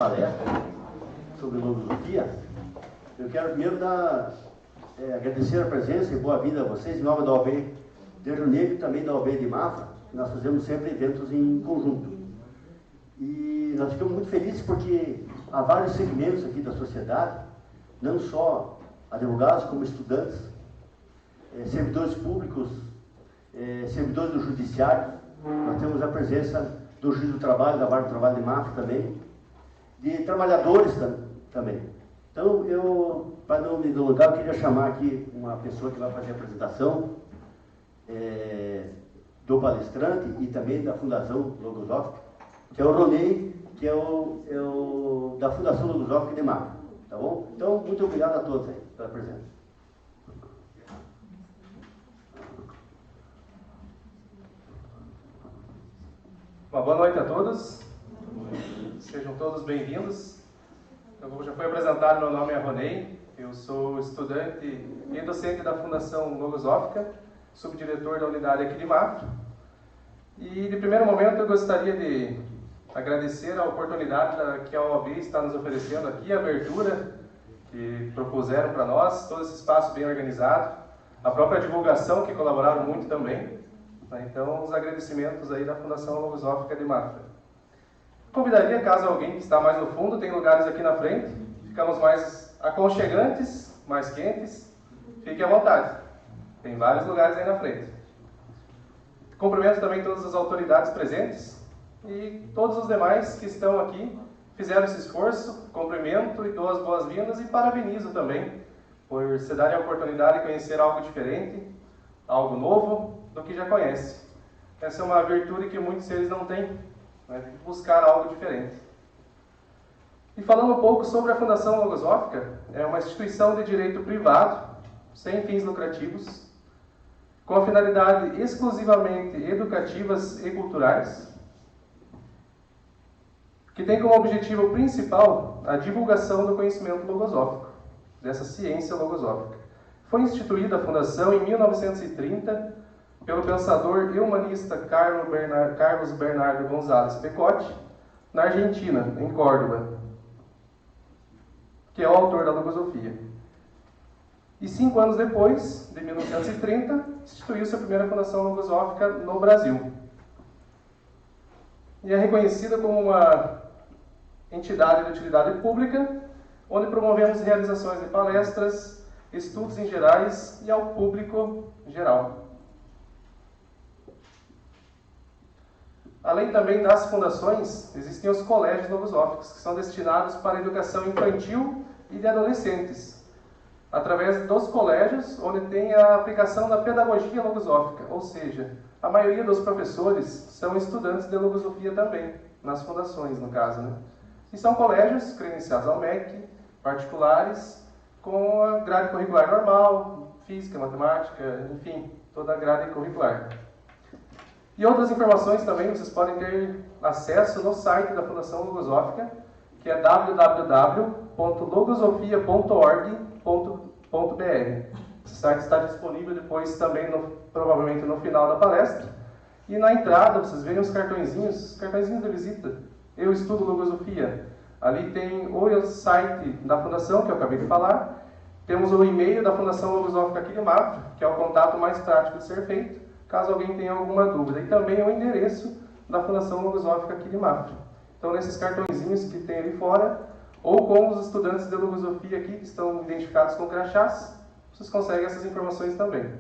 palestra sobre logosofia, eu quero primeiro agradecer a presença e boa-vinda a vocês, em nome da OAB de Rio Negro e também da OAB de Mafra. Nós fazemos sempre eventos em conjunto. E nós ficamos muito felizes porque há vários segmentos aqui da sociedade, não só advogados como estudantes, servidores públicos, servidores do judiciário. Nós temos a presença do juiz do trabalho, da vara do trabalho de Mafra também, de trabalhadores também. Então, para não me delongar, eu queria chamar aqui uma pessoa que vai fazer a apresentação do palestrante e também da Fundação Logosófica, que é o Ronei, que é o da Fundação Logosófica de Mafra. Tá bom? Então, muito obrigado a todos aí pela presença. Uma boa noite a todos. Sejam todos bem-vindos. Como já foi apresentado, meu nome é Ronei. Eu sou estudante e docente da Fundação Logosófica, subdiretor da unidade aqui de Mafra. E, de primeiro momento, eu gostaria de agradecer a oportunidade que a OAB está nos oferecendo aqui, a abertura que propuseram para nós, todo esse espaço bem organizado, a própria divulgação que colaboraram muito também. Então, os agradecimentos aí da Fundação Logosófica de Mafra. Convidaria, caso alguém que está mais no fundo, tem lugares aqui na frente, ficamos mais aconchegantes, mais quentes, fique à vontade. Tem vários lugares aí na frente. Cumprimento também todas as autoridades presentes e todos os demais que estão aqui, fizeram esse esforço, cumprimento e dou as boas-vindas e parabenizo também por se darem a oportunidade de conhecer algo diferente, algo novo, do que já conhece. Essa é uma virtude que muitos seres não têm, né? Tem que buscar algo diferente. E falando um pouco sobre a Fundação Logosófica, é uma instituição de direito privado, sem fins lucrativos, com a finalidade exclusivamente educativas e culturais, que tem como objetivo principal a divulgação do conhecimento logosófico, dessa ciência logosófica. Foi instituída a Fundação em 1930 pelo pensador e humanista Carlos Bernardo González Pecotti, na Argentina, em Córdoba, que é o autor da logosofia. E 5 anos depois, de 1930, instituiu-se a primeira Fundação Logosófica no Brasil. E é reconhecida como uma entidade de utilidade pública, onde promovemos realizações de palestras, estudos em gerais e ao público geral. Além também das fundações, existem os colégios logosóficos, que são destinados para a educação infantil e de adolescentes, através dos colégios, onde tem a aplicação da pedagogia logosófica, ou seja, a maioria dos professores são estudantes de logosofia também, nas fundações, no caso, né? E são colégios credenciados ao MEC, particulares, com a grade curricular normal, física, matemática, enfim, toda a grade curricular. E outras informações também vocês podem ter acesso no site da Fundação Logosófica, que é www.logosofia.org.br. Esse site está disponível depois também, provavelmente no final da palestra. E na entrada vocês veem os cartõezinhos de visita. Eu estudo logosofia. Ali tem o site da Fundação, que eu acabei de falar. Temos o e-mail da Fundação Logosófica aqui de Mafra, que é o contato mais prático de ser feito, caso alguém tenha alguma dúvida. E também o endereço da Fundação Logosófica aqui de Mafra. Então, nesses cartõezinhos que tem ali fora, ou com os estudantes de logosofia aqui, que estão identificados com crachás, vocês conseguem essas informações também.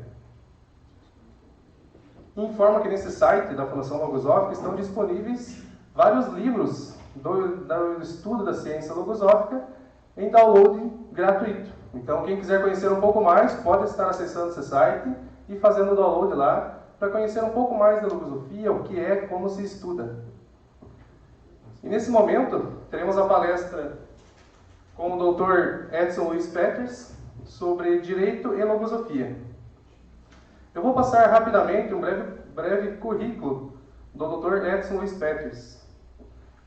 Informa que nesse site da Fundação Logosófica estão disponíveis vários livros do estudo da ciência logosófica em download gratuito. Então, quem quiser conhecer um pouco mais, pode estar acessando esse site e fazendo o download lá para conhecer um pouco mais da logosofia, o que é, como se estuda. E nesse momento, teremos a palestra com o Dr. Edson Luiz Peters sobre Direito e Logosofia. Eu vou passar rapidamente um breve currículo do Dr. Edson Luiz Peters.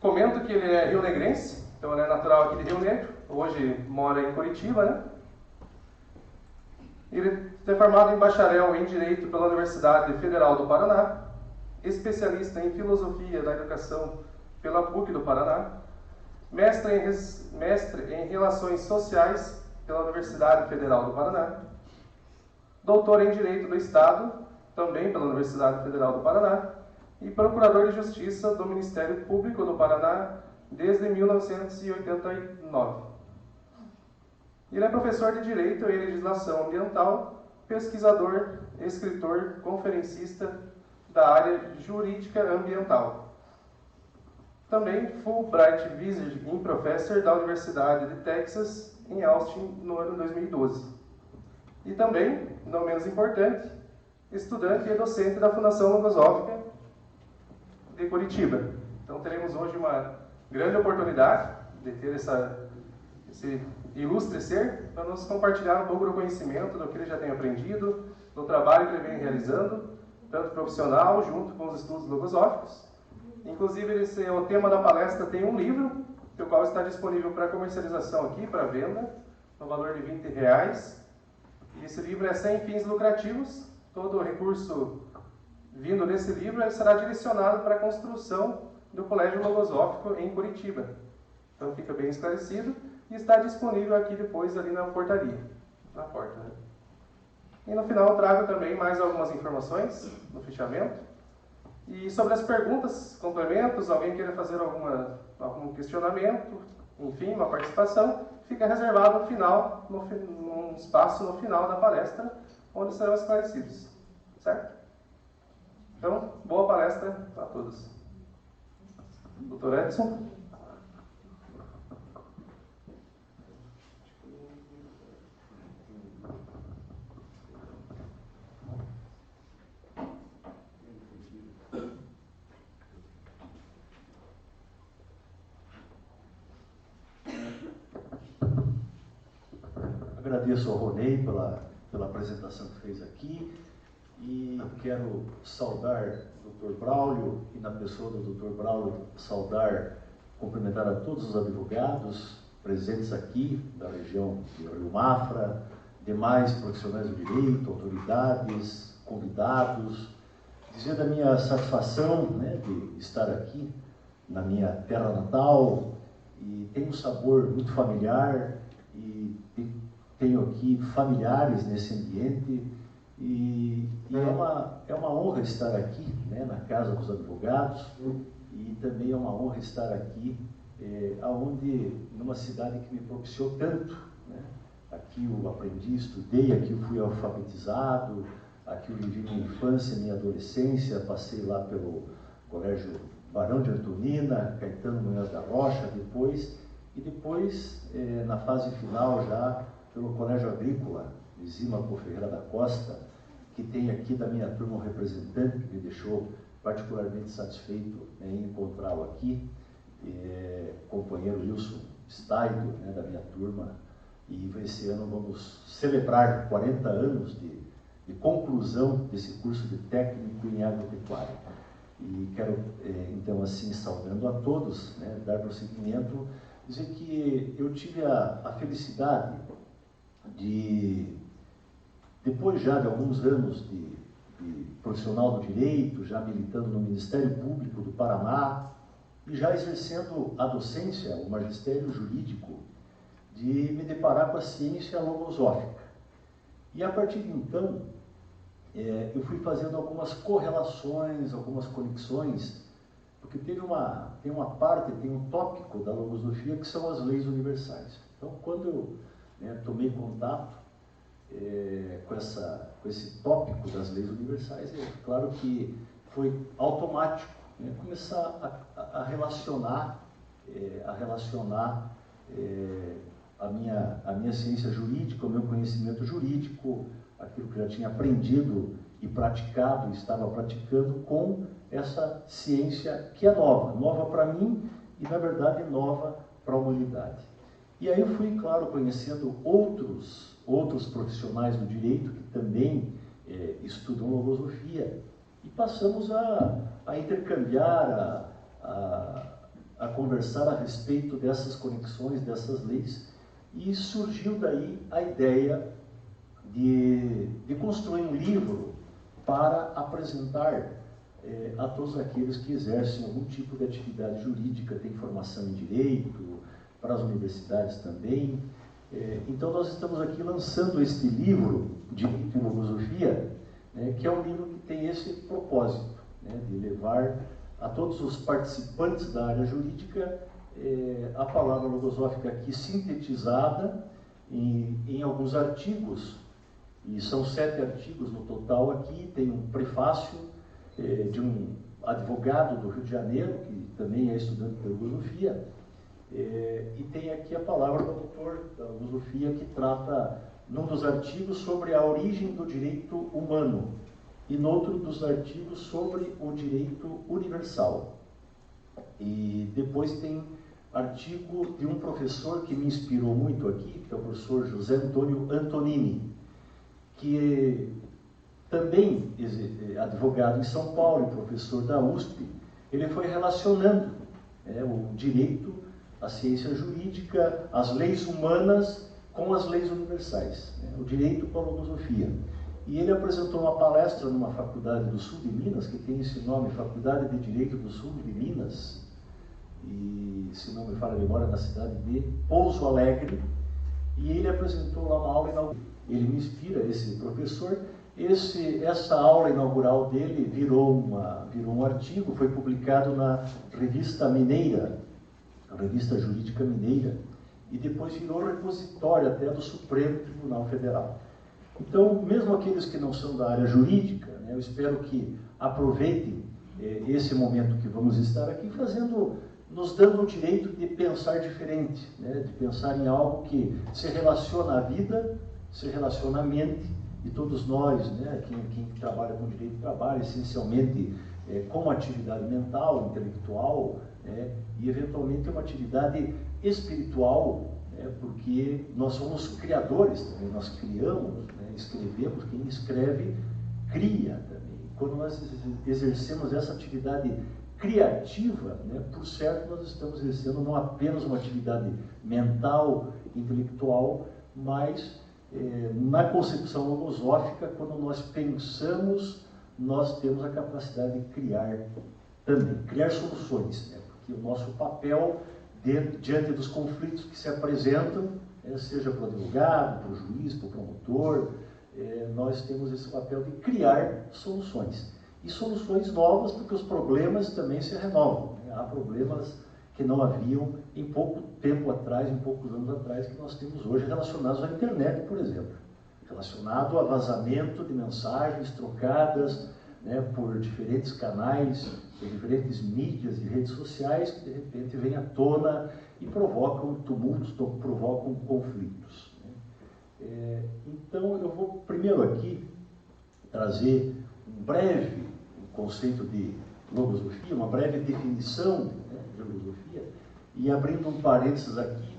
Comento que ele é rionegrense, então ele é natural aqui de Rio Negro, hoje mora em Curitiba, né? Ele é formado em bacharel em Direito pela Universidade Federal do Paraná, especialista em Filosofia da Educação pela PUC do Paraná, mestre em Relações Sociais pela Universidade Federal do Paraná, doutor em Direito do Estado, também pela Universidade Federal do Paraná, e procurador de Justiça do Ministério Público do Paraná desde 1989. Ele é professor de Direito e Legislação Ambiental, pesquisador, escritor, conferencista da área jurídica ambiental. Também Fulbright Visiting Professor da Universidade de Texas, em Austin, no ano 2012. E também, não menos importante, estudante e docente da Fundação Logosófica de Curitiba. Então teremos hoje uma grande oportunidade de ter esse ilustre ser para nos compartilhar um pouco do conhecimento, do que ele já tem aprendido, do trabalho que ele vem realizando, tanto profissional, junto com os estudos logosóficos. Inclusive, o tema da palestra tem um livro, o qual está disponível para comercialização aqui, para venda, no valor de R$20. E esse livro é sem fins lucrativos. Todo o recurso vindo desse livro será direcionado para a construção do Colégio Logosófico em Curitiba. Então fica bem esclarecido e está disponível aqui depois ali na portaria, na porta, né? E no final eu trago também mais algumas informações no fichamento. E sobre as perguntas, complementos, alguém queira fazer algum questionamento, enfim, uma participação, fica reservado no final, num espaço no final da palestra, onde serão esclarecidos. Certo? Então, boa palestra a todos. Dr. Edson. Agradeço ao Ronei pela apresentação que fez aqui e quero saudar o Dr. Braulio e, na pessoa do Dr. Braulio, cumprimentar a todos os advogados presentes aqui da região de Rio Mafra, demais profissionais do direito, autoridades, convidados, dizer da minha satisfação, né, de estar aqui na minha terra natal, e tem um sabor muito familiar, e tenho aqui familiares nesse ambiente, e é uma honra estar aqui, né, na Casa dos Advogados, e também é uma honra estar aqui, numa cidade que me propiciou tanto, né? Aqui eu aprendi, estudei, aqui eu fui alfabetizado, aqui eu vivi minha infância, minha adolescência, passei lá pelo Colégio Barão de Antonina, Caetano Munhoz da Rocha, depois, na fase final já, pelo Colégio Agrícola, Isímaco Ferreira da Costa, que tem aqui da minha turma um representante que me deixou particularmente satisfeito, né, em encontrá-lo aqui, companheiro Wilson Staido, né, da minha turma, e esse ano vamos celebrar 40 anos de conclusão desse curso de técnico em agropecuária. E quero, então, assim, saudando a todos, né, dar prosseguimento, dizer que eu tive a felicidade de, depois já de alguns anos de profissional do direito, já militando no Ministério Público do Paraná e já exercendo a docência, o magistério jurídico, de me deparar com a ciência logosófica. E a partir de então, eu fui fazendo algumas correlações, algumas conexões, porque tem um tópico da logosofia que são as leis universais. Então, quando eu, né, tomei contato com esse tópico das leis universais, claro que foi automático, né, começar a relacionar a minha ciência jurídica, o meu conhecimento jurídico, aquilo que eu já tinha aprendido e praticado, estava praticando, com essa ciência que é nova para mim e, na verdade, nova para a humanidade. E aí eu fui, claro, conhecendo outros profissionais do direito que também estudam logosofia, e passamos a intercambiar, a conversar a respeito dessas conexões, dessas leis, e surgiu daí a ideia de construir um livro para apresentar a todos aqueles que exercem algum tipo de atividade jurídica, têm formação em direito, para as universidades também. Então nós estamos aqui lançando este livro de filosofia, que é um livro que tem esse propósito, de levar a todos os participantes da área jurídica a palavra logosófica aqui sintetizada em alguns artigos, e são 7 artigos no total aqui. Tem um prefácio de um advogado do Rio de Janeiro, que também é estudante de logosofia, e tem aqui a palavra do autor da logosofia, que trata, num dos artigos, sobre a origem do direito humano, e no outro dos artigos sobre o direito universal. E depois tem artigo de um professor que me inspirou muito aqui, que é o professor José Antônio Antonini, que também é advogado em São Paulo e professor da USP. Ele foi relacionando o direito, a ciência jurídica, as leis humanas com as leis universais, o direito com a logosofia. E ele apresentou uma palestra numa faculdade do sul de Minas, que tem esse nome, Faculdade de Direito do Sul de Minas, e, se não me falha a memória, na cidade de Pouso Alegre, e ele apresentou lá uma aula inaugural. Ele me inspira, esse professor. Essa aula inaugural dele virou um artigo, foi publicado na Revista Mineira, a Revista Jurídica Mineira, e depois virou repositório até do Supremo Tribunal Federal. Então, mesmo aqueles que não são da área jurídica, eu espero que aproveitem esse momento que vamos estar aqui nos dando o direito de pensar diferente, de pensar em algo que se relaciona à vida, se relaciona à mente, e todos nós, quem trabalha com direito, trabalha essencialmente com atividade mental, intelectual, e eventualmente uma atividade espiritual, porque nós somos criadores também, nós criamos, escrevemos, quem escreve cria também. Quando nós exercemos essa atividade criativa, por certo nós estamos exercendo não apenas uma atividade mental, intelectual, mas na concepção logosófica, quando nós pensamos, nós temos a capacidade de criar também, criar soluções, porque o nosso papel diante dos conflitos que se apresentam, seja para o advogado, para o juiz, para o promotor, nós temos esse papel de criar soluções. E soluções novas, porque os problemas também se renovam. Há problemas que não haviam em pouco tempo atrás, em poucos anos atrás, que nós temos hoje relacionados à internet, por exemplo. Relacionado a vazamento de mensagens trocadas por diferentes canais, por diferentes mídias e redes sociais, que de repente vêm à tona e provocam tumultos, provocam conflitos. Então eu vou primeiro aqui trazer um breve conceito de logosofia, uma breve definição de logosofia, e abrindo um parênteses aqui,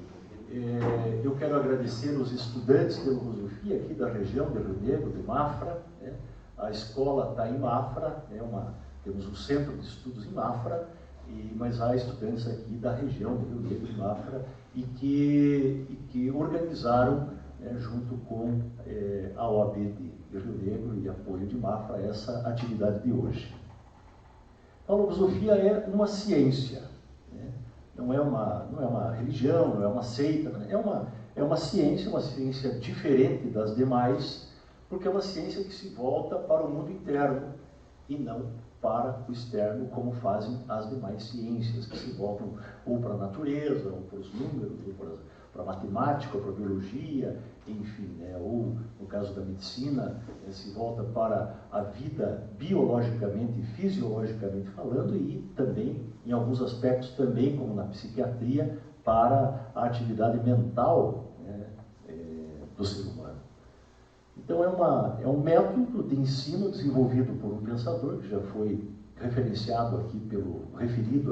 eu quero agradecer os estudantes de logosofia aqui da região de Rio Negro, de Mafra. A escola está em Mafra, temos um centro de estudos em Mafra, mas há estudantes aqui da região de Rio Negro, de Mafra, e que organizaram, junto com a OAB de Rio Negro e apoio de Mafra, essa atividade de hoje. A logosofia é uma ciência, não é uma religião, não é uma seita, é uma ciência diferente das demais, porque é uma ciência que se volta para o mundo interno e não para o externo, como fazem as demais ciências, que se voltam ou para a natureza, ou para os números, ou para a matemática, ou para a biologia, enfim, ou no caso da medicina, se volta para a vida biologicamente e fisiologicamente falando, e também, em alguns aspectos também, como na psiquiatria, para a atividade mental do ser humano. Então é um método de ensino desenvolvido por um pensador, que já foi referido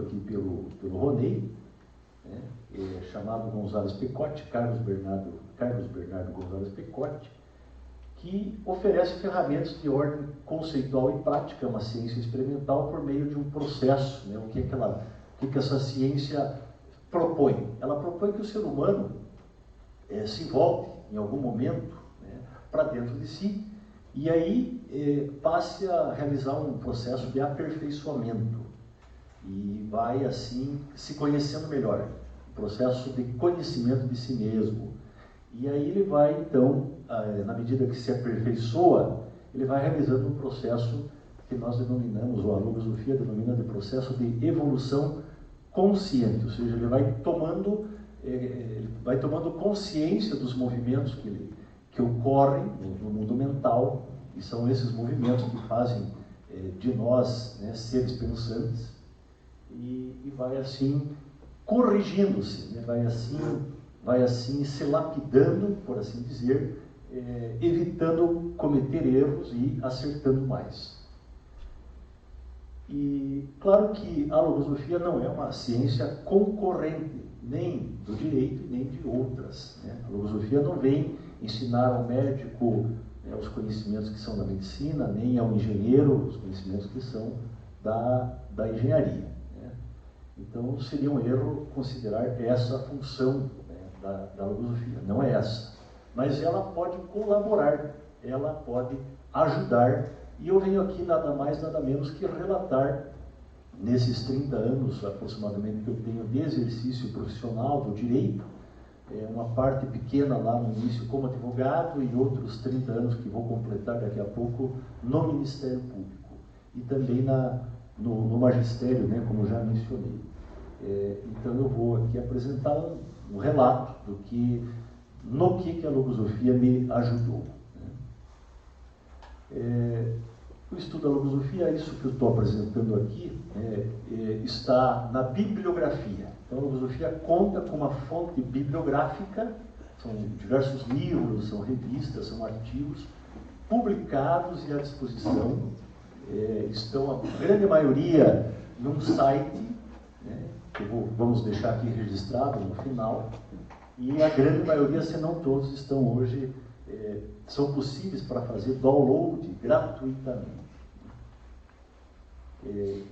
aqui pelo Roney, chamado González Pecote, Carlos Bernardo González Pecote, que oferece ferramentas de ordem conceitual e prática, uma ciência experimental, por meio de um processo. O que essa ciência propõe? Ela propõe que o ser humano se volte, em algum momento, para dentro de si, e aí passe a realizar um processo de aperfeiçoamento e vai assim se conhecendo melhor, um processo de conhecimento de si mesmo. E aí ele vai então, na medida que se aperfeiçoa, ele vai realizando um processo que nós denominamos, ou a logosofia denomina de processo de evolução consciente, ou seja, ele vai tomando consciência dos movimentos que ocorrem no mundo mental, e são esses movimentos que fazem de nós, né, seres pensantes, e vai assim corrigindo-se, né, vai assim se lapidando, por assim dizer, evitando cometer erros e acertando mais. E claro que a logosofia não é uma ciência concorrente, nem do direito, nem de outras, né? A logosofia não vem ensinar ao médico, né, os conhecimentos que são da medicina, nem ao engenheiro os conhecimentos que são da engenharia, né? Então seria um erro considerar essa a função, né, da logosofia. Não é essa. Mas ela pode colaborar, ela pode ajudar. E eu venho aqui nada mais, nada menos que relatar, nesses 30 anos aproximadamente que eu tenho de exercício profissional do direito, uma parte pequena lá no início como advogado e outros 30 anos que vou completar daqui a pouco no Ministério Público e também no magistério, né, como já mencionei. Então eu vou aqui apresentar um relato no que a logosofia me ajudou. O estudo da logosofia, isso que eu estou apresentando aqui, está na bibliografia. Então a logosofia conta com uma fonte bibliográfica, são diversos livros, são revistas, são artigos publicados e à disposição. Estão a grande maioria num site, né, que vamos deixar aqui registrado no final, e a grande maioria, se não todos, estão hoje, são possíveis para fazer download gratuitamente.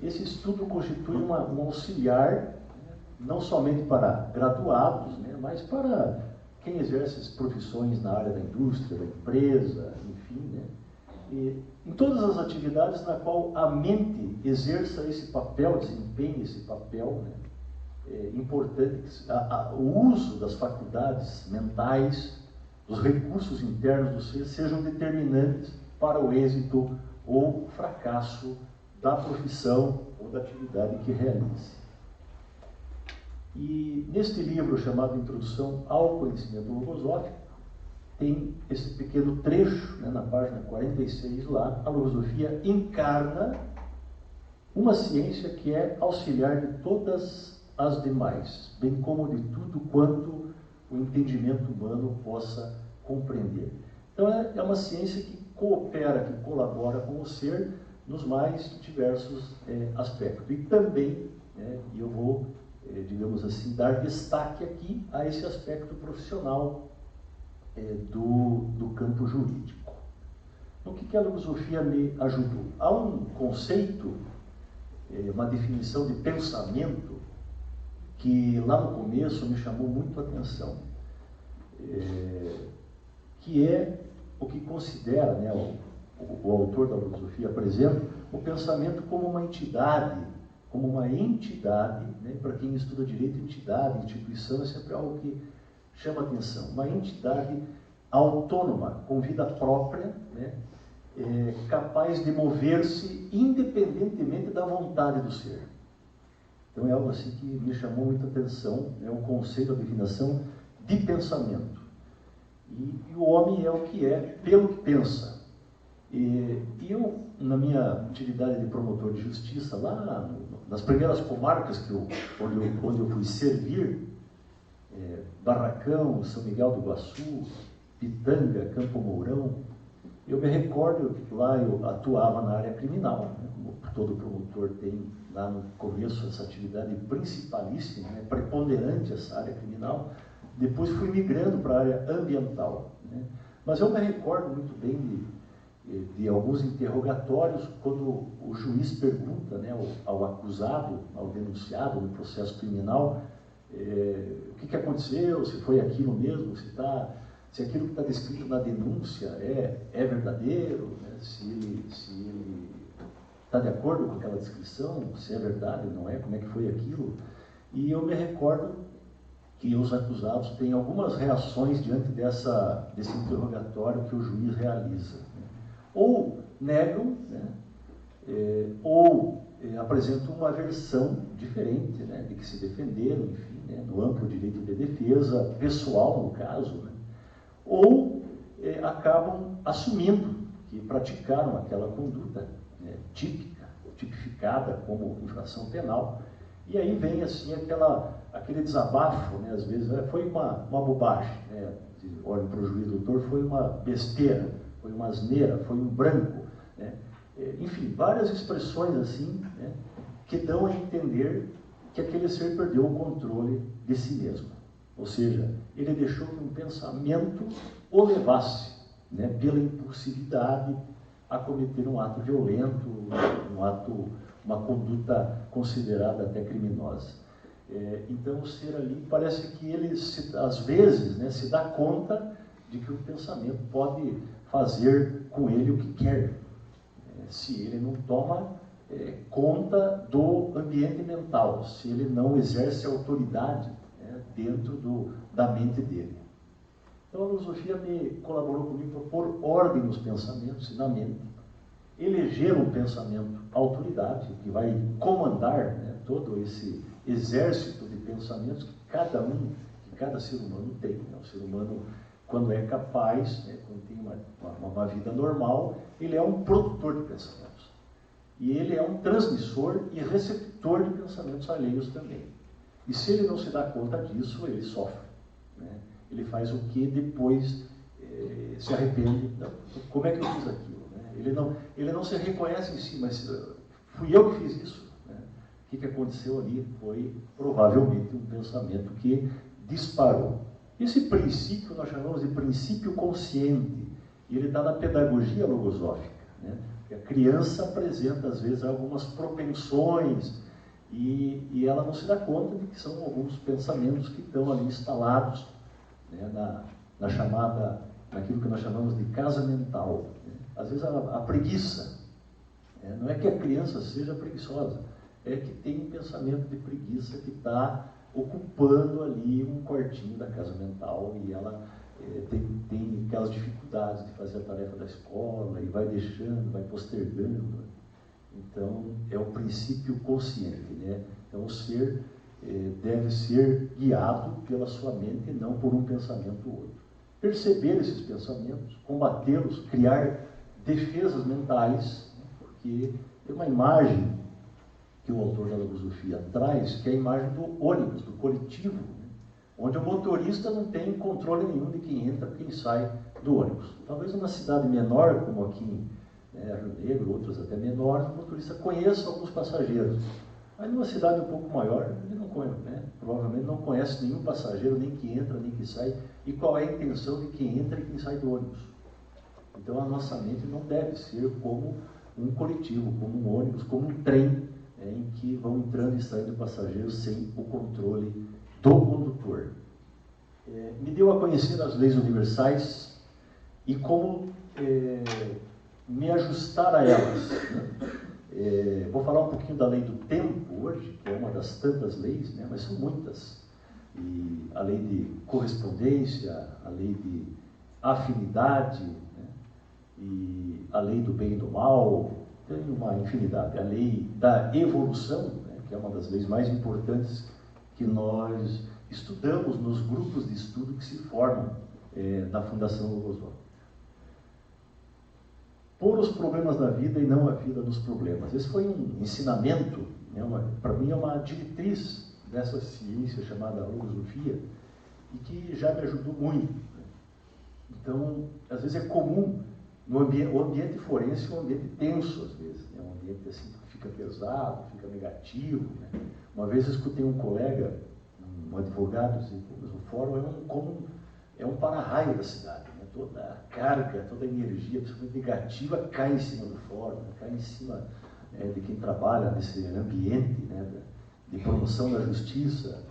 Esse estudo constitui um auxiliar, né, não somente para graduados, né, mas para quem exerce as profissões na área da indústria, da empresa, enfim, né, em todas as atividades na qual a mente exerça esse papel, desempenhe esse papel, né, importante, o uso das faculdades mentais, os recursos internos do ser, sejam determinantes para o êxito ou fracasso da profissão ou da atividade que realize. E neste livro chamado Introdução ao Conhecimento Logosófico, tem esse pequeno trecho, né, na página 46 lá, a logosofia encarna uma ciência que é auxiliar de todas as demais, bem como de tudo quanto o entendimento humano possa compreender. Então é uma ciência que coopera, que colabora com o ser nos mais diversos aspectos. E também, e eu vou, digamos assim, dar destaque aqui a esse aspecto profissional do campo jurídico. No que a logosofia me ajudou? Há um conceito, uma definição de pensamento, que lá no começo me chamou muito a atenção, que é o que considera, né, o autor da logosofia apresenta o pensamento como uma entidade, né, para quem estuda direito, entidade, instituição é sempre algo que chama atenção, uma entidade autônoma, com vida própria, né, capaz de mover-se independentemente da vontade do ser. Então é algo assim que me chamou muita atenção, o conceito, a definição de pensamento. E o homem é o que é pelo que pensa. E eu, na minha atividade de promotor de justiça, lá nas primeiras comarcas onde eu fui servir, Barracão, São Miguel do Iguaçu, Pitanga, Campo Mourão, eu me recordo que lá eu atuava na área criminal, né, como todo promotor tem lá no começo essa atividade principalíssima, né, preponderante essa área criminal. Depois fui migrando para a área ambiental, né. Mas eu me recordo muito bem de alguns interrogatórios, quando o juiz pergunta, né, ao acusado, ao denunciado no processo criminal, o que aconteceu, se foi aquilo mesmo, se está se aquilo que está descrito na denúncia é verdadeiro, né? Se ele está de acordo com aquela descrição, se é verdade ou não é, como é que foi aquilo. E eu me recordo que os acusados têm algumas reações diante desse interrogatório que o juiz realiza, né? Ou negam, né? Ou apresentam uma versão diferente, né? De que se defenderam, enfim, né? No amplo direito de defesa pessoal, no caso, né? Ou acabam assumindo que praticaram aquela conduta, né? Tipificada como infração penal. E aí vem assim aquele desabafo, né? Às vezes foi uma bobagem, né? Olha para o juiz, doutor, foi uma besteira, foi uma asneira, foi um branco, né? Enfim, várias expressões assim, né? Que dão a entender que aquele ser perdeu o controle de si mesmo. Ou seja, ele deixou que um pensamento o levasse, né? Pela impulsividade a cometer um ato violento, uma conduta considerada até criminosa. Então, o ser ali parece que ele, às vezes, né, se dá conta de que o pensamento pode fazer com ele o que quer, se ele não toma conta do ambiente mental, se ele não exerce autoridade, né, dentro da mente dele. Então, a filosofia me colaborou comigo para pôr ordem nos pensamentos e na mente, eleger um pensamento autoridade, que vai comandar, né, todo esse exército de pensamentos que cada ser humano tem, né? O ser humano, quando é capaz, né, quando tem uma vida normal, ele é um produtor de pensamentos. E ele é um transmissor e receptor de pensamentos alheios também. E se ele não se dá conta disso, ele sofre, né? Ele faz o que depois se arrepende. Não, como é que eu fiz aquilo? Né? Ele não se reconhece em si, mas fui eu que fiz isso. Né? O que aconteceu ali foi provavelmente um pensamento que disparou. Esse princípio nós chamamos de princípio consciente, e ele está na pedagogia logosófica, né? A criança apresenta às vezes algumas propensões e ela não se dá conta de que são alguns pensamentos que estão ali instalados, né? Naquilo que nós chamamos de casa mental, né? Às vezes a preguiça, né? Não é que a criança seja preguiçosa, é que tem um pensamento de preguiça que está ocupando ali um quartinho da casa mental, e ela tem aquelas dificuldades de fazer a tarefa da escola, e vai deixando, vai postergando. Então, é o princípio consciente, né? Então, o ser deve ser guiado pela sua mente e não por um pensamento ou outro. Perceber esses pensamentos, combatê-los, criar defesas mentais, né? Porque tem uma imagem que o autor da logosofia traz, que é a imagem do ônibus, do coletivo, né? Onde o motorista não tem controle nenhum de quem entra e quem sai do ônibus. Talvez numa cidade menor, como aqui em Rio Negro, outras até menores, o motorista conheça alguns passageiros. Mas numa cidade um pouco maior, ele não conhece, né? Provavelmente não conhece nenhum passageiro, nem que entra, nem que sai, e qual é a intenção de quem entra e quem sai do ônibus. Então a nossa mente não deve ser como um coletivo, como um ônibus, como um trem, em que vão entrando e saindo passageiros sem o controle do condutor. Me deu a conhecer as leis universais e como me ajustar a elas, né? Vou falar um pouquinho da lei do tempo hoje, que é uma das tantas leis, né? Mas são muitas. E a lei de correspondência, a lei de afinidade, né? E a lei do bem e do mal, tem uma infinidade. A lei da evolução, né? Que é uma das leis mais importantes que nós estudamos nos grupos de estudo que se formam na Fundação Logosófica. Pôr os problemas na vida e não a vida nos problemas. Esse foi um ensinamento, né? Para mim é uma diretriz dessa ciência chamada logosofia, e que já me ajudou muito, né? Então, às vezes é comum, o ambiente forense é um ambiente tenso, às vezes, né? Um ambiente assim que fica pesado, fica negativo, né? Uma vez eu escutei um colega, um advogado, assim, o fórum é um para-raio da cidade, né? Toda a carga, toda a energia, principalmente negativa, cai em cima do fórum, né? Cai em cima de quem trabalha nesse ambiente, né? De promoção da justiça,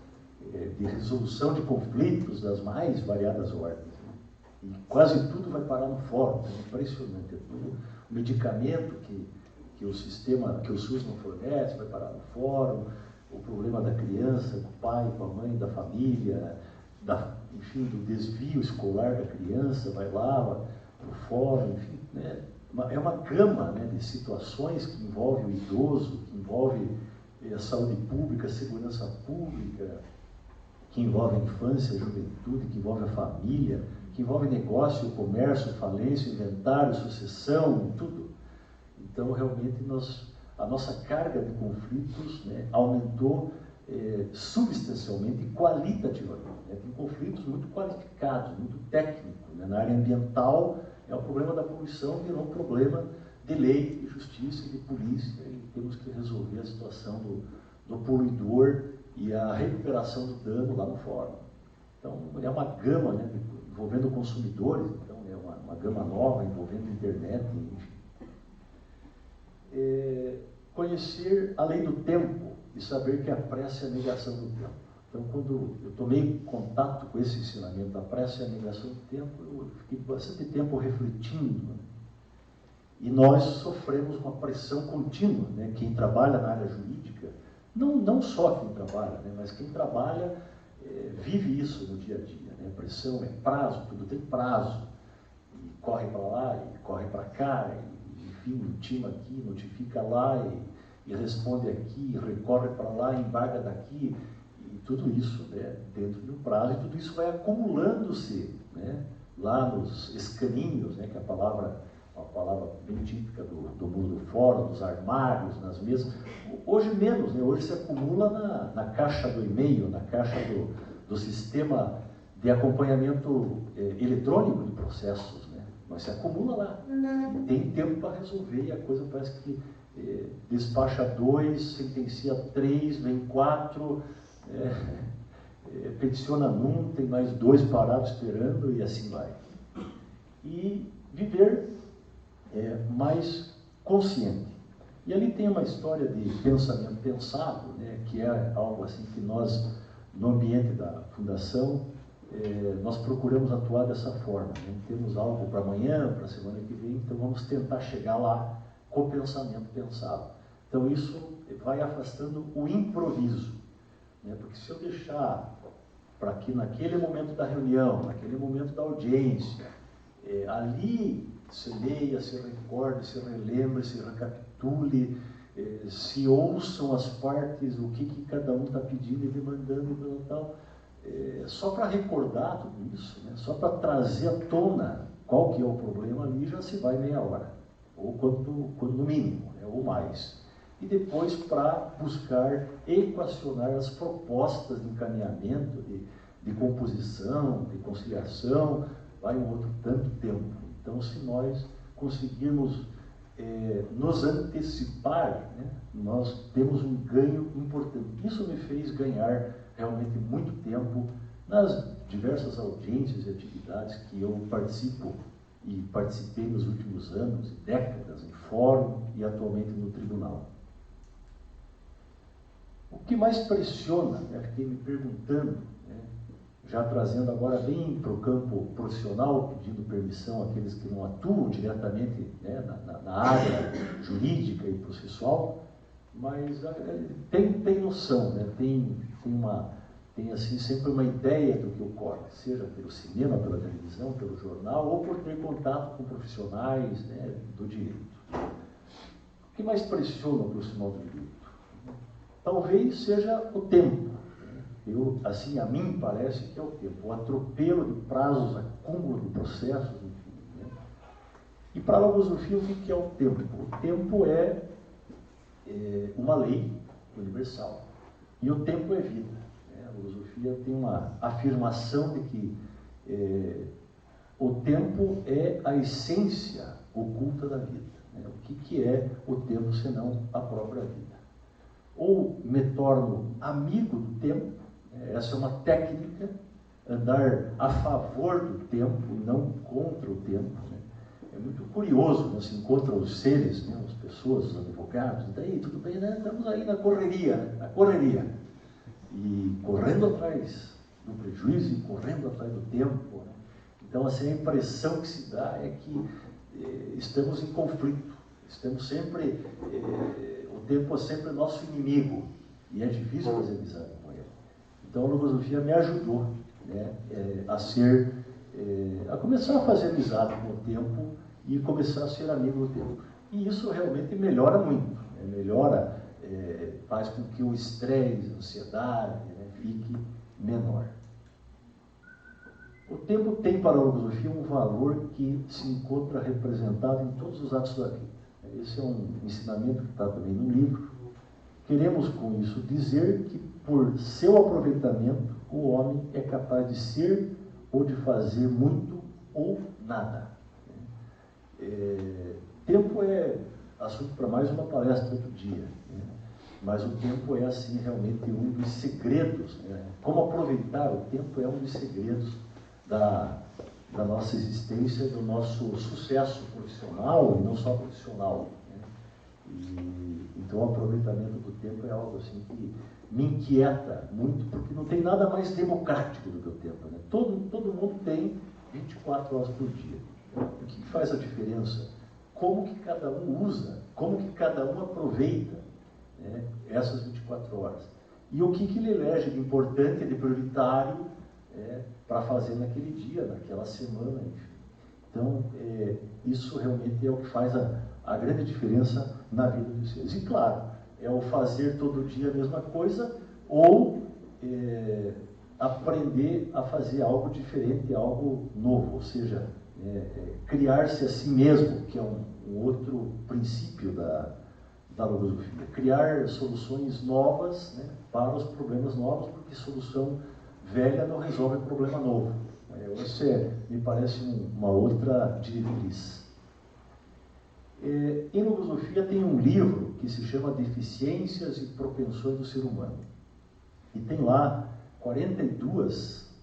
de resolução de conflitos das mais variadas ordens, né? E quase tudo vai parar no fórum, é impressionante. É tudo o medicamento que o sistema, que o SUS não fornece, vai parar no fórum, o problema da criança, com o pai, com a mãe, da família, enfim, do desvio escolar da criança, vai lá para o fórum, enfim, né? É uma gama, né, de situações que envolve o idoso, que envolve a saúde pública, a segurança pública, que envolve a infância, a juventude, que envolve a família, que envolve negócio, comércio, falência, inventário, sucessão, tudo. Então, realmente, a nossa carga de conflitos, né, aumentou substancialmente e qualitativamente. Né? Tem conflitos muito qualificados, muito técnicos. Né? Na área ambiental, o problema da poluição virou um problema de lei, de justiça e de polícia, e temos que resolver a situação do poluidor e a recuperação do dano lá no fórum. Então, é uma gama, né, envolvendo consumidores, então é uma gama nova envolvendo internet, enfim. Conhecer a lei do tempo e saber que a prece é a negação do tempo. Então, quando eu tomei contato com esse ensinamento da prece e a negação do tempo, eu fiquei bastante tempo refletindo. Né? E nós sofremos uma pressão contínua, né? Quem trabalha na área jurídica, não só quem trabalha, né? Mas quem trabalha vive isso no dia a dia. Né? Pressão é prazo, tudo tem prazo. E corre para lá, e corre para cá, e, enfim, intima aqui, notifica lá, e responde aqui, e recorre para lá, embarga daqui. Tudo isso, né, dentro de um prazo, e tudo isso vai acumulando-se, né, lá nos escaninhos, né, que é uma palavra bem típica do mundo do fórum, dos armários, nas mesas. Hoje menos, né, hoje se acumula na caixa do e-mail, na caixa do sistema de acompanhamento eletrônico de processos, né, mas se acumula lá. E tem tempo para resolver, e a coisa parece que despacha 2, sentencia 3, vem 4... peticiona num, tem mais 2 parados esperando, e assim vai. E viver mais consciente. E ali tem uma história de pensamento pensado, né, que é algo assim que nós, no ambiente da Fundação, nós procuramos atuar dessa forma. Né? Temos algo para amanhã, para a semana que vem, então vamos tentar chegar lá com o pensamento pensado. Então isso vai afastando o improviso. Porque se eu deixar para que naquele momento da reunião, naquele momento da audiência, ali se leia, se recorde, se relembre, se recapitule, se ouçam as partes, o que cada um está pedindo e demandando e tal, só para recordar tudo isso, né? Só para trazer à tona qual que é o problema ali, já se vai meia hora, ou quando no mínimo, né? Ou mais. E depois para buscar equacionar as propostas de encaminhamento, de composição, de conciliação, vai um outro tanto tempo. Então, se nós conseguirmos nos antecipar, né, nós temos um ganho importante. Isso me fez ganhar realmente muito tempo nas diversas audiências e atividades que eu participo e participei nos últimos anos e décadas em fórum e atualmente no tribunal. O que mais pressiona, né, fiquei me perguntando, né, já trazendo agora bem para o campo profissional, pedindo permissão àqueles que não atuam diretamente, né, na área jurídica e processual, mas tem noção, né, tem assim, sempre uma ideia do que ocorre, seja pelo cinema, pela televisão, pelo jornal, ou por ter contato com profissionais, né, do direito. O que mais pressiona o profissional do direito? Talvez seja o tempo. Assim, a mim parece que é o tempo. O atropelo de prazos, acúmulo de processos, enfim. Né? E para a filosofia, o que é o tempo? O tempo é uma lei universal. E o tempo é vida. Né? A filosofia tem uma afirmação de que o tempo é a essência oculta da vida. Né? O que é o tempo, senão a própria vida? Ou me torno amigo do tempo, essa é uma técnica, andar a favor do tempo, não contra o tempo. Né? É muito curioso, né? Se encontra os seres, né? As pessoas, os advogados, e daí, tudo bem, né? Estamos aí na correria, né? Na correria. E correndo atrás do prejuízo, e correndo atrás do tempo, né? Então, assim, a impressão que se dá é que estamos em conflito, estamos sempre, o tempo é sempre nosso inimigo, e é difícil fazer amizade com ele. Então, a logosofia me ajudou, né, a começar a fazer amizade com o tempo e começar a ser amigo do tempo. E isso realmente melhora muito, né, faz com que o estresse, a ansiedade, né, fique menor. O tempo tem para a logosofia um valor que se encontra representado em todos os atos da vida. Esse é um ensinamento que está também no livro. Queremos com isso dizer que, por seu aproveitamento, o homem é capaz de ser ou de fazer muito ou nada. Tempo é assunto para mais uma palestra outro dia, né? Mas o tempo é, assim, realmente um dos segredos, né? Como aproveitar o tempo é um dos segredos da nossa existência, do nosso sucesso profissional, e não só profissional, né? Então, o aproveitamento do tempo é algo assim que me inquieta muito, porque não tem nada mais democrático do que o tempo, né? Todo mundo tem 24 horas por dia. O que faz a diferença? Como que cada um usa, como que cada um aproveita, né, essas 24 horas. E o que ele elege de importante, de prioritário, para fazer naquele dia, naquela semana, enfim. Então, isso realmente é o que faz a grande diferença na vida dos seres. E claro, é o fazer todo dia a mesma coisa, ou aprender a fazer algo diferente, algo novo, ou seja, criar-se a si mesmo, que é um outro princípio da logosofia. Criar soluções novas, né, para os problemas novos, porque solução velha não resolve problema novo. Isso me parece uma outra diretriz. Em logosofia tem um livro que se chama Deficiências e Propensões do Ser Humano. E tem lá 42,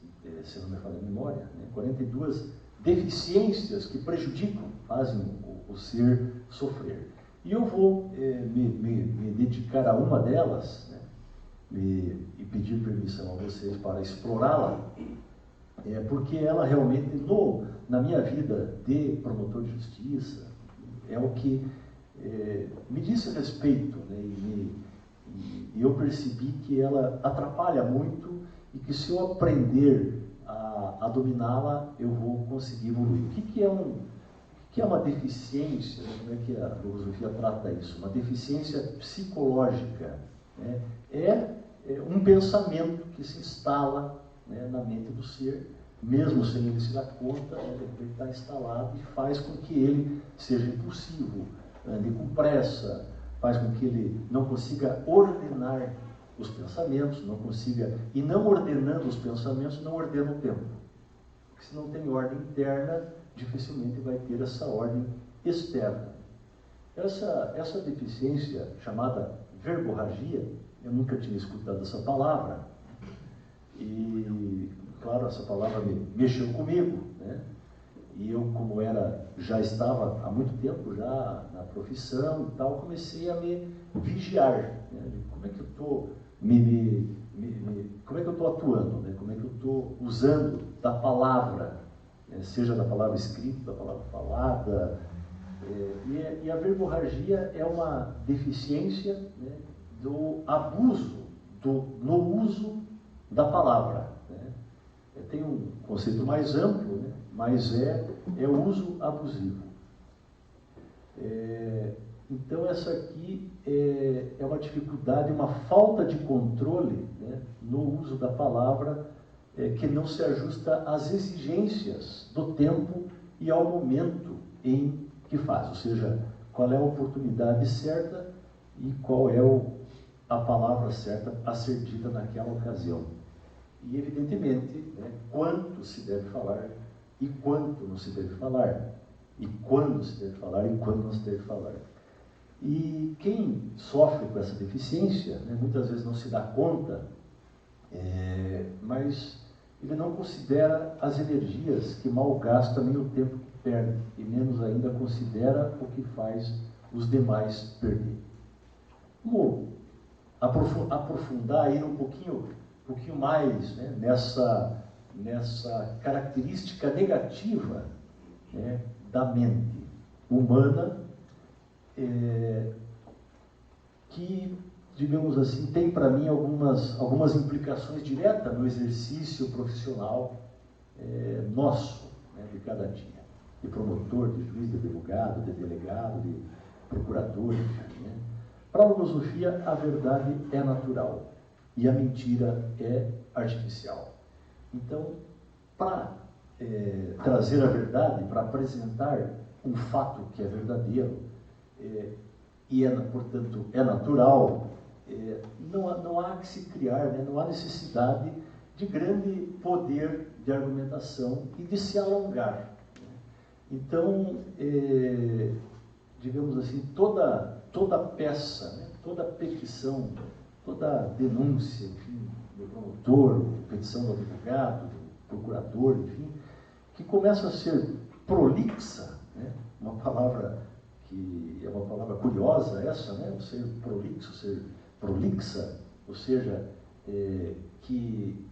se não me falha a memória, né, 42 deficiências que prejudicam, fazem o ser sofrer. E eu vou me dedicar a uma delas, né, e pedir permissão a vocês para explorá-la, porque ela realmente, na minha vida de promotor de justiça, é o que me disse respeito, né, e eu percebi que ela atrapalha muito e que, se eu aprender a dominá-la, eu vou conseguir evoluir. O que é uma deficiência? Como é que a logosofia trata isso? Uma deficiência psicológica, né? Um pensamento que se instala, né, na mente do ser, mesmo sem ele se dar conta, né, ele está instalado e faz com que ele seja impulsivo, ande com pressa, faz com que ele não consiga ordenar os pensamentos, e não ordenando os pensamentos, não ordena o tempo. Porque se não tem ordem interna, dificilmente vai ter essa ordem externa. Essa deficiência, chamada verborragia, eu nunca tinha escutado essa palavra, e, claro, essa palavra mexeu comigo, né? E eu, como já estava há muito tempo já na profissão e tal, comecei a me vigiar, né? Como é que eu estou como é que eu estou atuando, né? Como é que eu estou usando da palavra, né? Seja da palavra escrita, da palavra falada. E a verborragia é uma deficiência, né, do abuso no uso da palavra, né? Tem um conceito mais amplo, né, mas é o uso abusivo. Então, essa aqui é uma dificuldade, uma falta de controle, né, no uso da palavra, que não se ajusta às exigências do tempo e ao momento em que faz, ou seja, qual é a oportunidade certa e qual é a palavra certa a ser dita naquela ocasião. E, evidentemente, né, quanto se deve falar e quanto não se deve falar, e quando se deve falar e quando não se deve falar. E quem sofre com essa deficiência, né, muitas vezes não se dá conta, mas ele não considera as energias que malgasta, nem o tempo que perde, e menos ainda considera o que faz os demais perder. Vamos aprofundar, ir um pouquinho mais, né, nessa característica negativa, né, da mente humana, que, digamos assim, tem para mim algumas implicações diretas no exercício profissional nosso, né, de cada dia, de promotor, de juiz, de advogado, de delegado, de procurador, enfim, né? Para a filosofia, a verdade é natural e a mentira é artificial. Então, para trazer a verdade, para apresentar um fato que é verdadeiro e portanto, é natural, não há que se criar, né? Não há necessidade de grande poder de argumentação e de se alongar. Então, digamos assim, toda peça, né? Toda petição, toda denúncia, enfim, do promotor, petição do advogado, do procurador, enfim, que começa a ser prolixa, né? Uma palavra que é uma palavra curiosa essa, né? O ser prolixo, ser prolixa, ou seja, que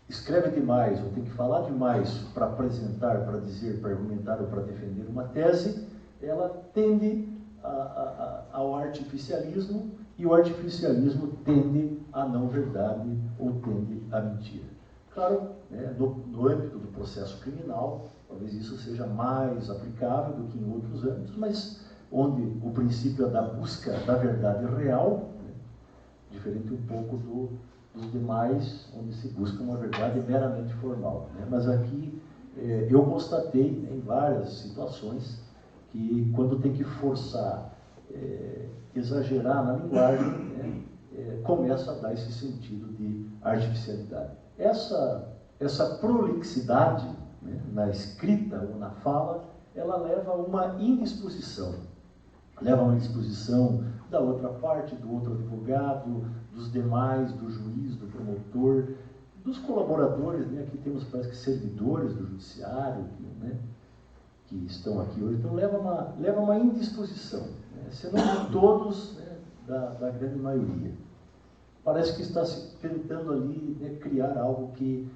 escreve demais ou tem que falar demais para apresentar, para dizer, para argumentar ou para defender uma tese, ela tende ao artificialismo, e o artificialismo tende à não verdade ou tende à mentira. Claro, né, no âmbito do processo criminal, talvez isso seja mais aplicável do que em outros âmbitos, mas onde o princípio é da busca da verdade real, né, diferente um pouco dos demais, onde se busca uma verdade meramente formal, né? Mas aqui eu constatei, né, em várias situações que quando tem que forçar, exagerar na linguagem, né, começa a dar esse sentido de artificialidade. Essa prolixidade, né, na escrita ou na fala, ela leva a uma indisposição. Leva a uma indisposição da outra parte, do outro advogado, dos demais, do juiz, do promotor, dos colaboradores, né? Aqui temos, parece que, servidores do judiciário, né, que estão aqui hoje. Então, leva uma indisposição, né? Se não de todos, né, da grande maioria. Parece que está se tentando ali, né, criar algo que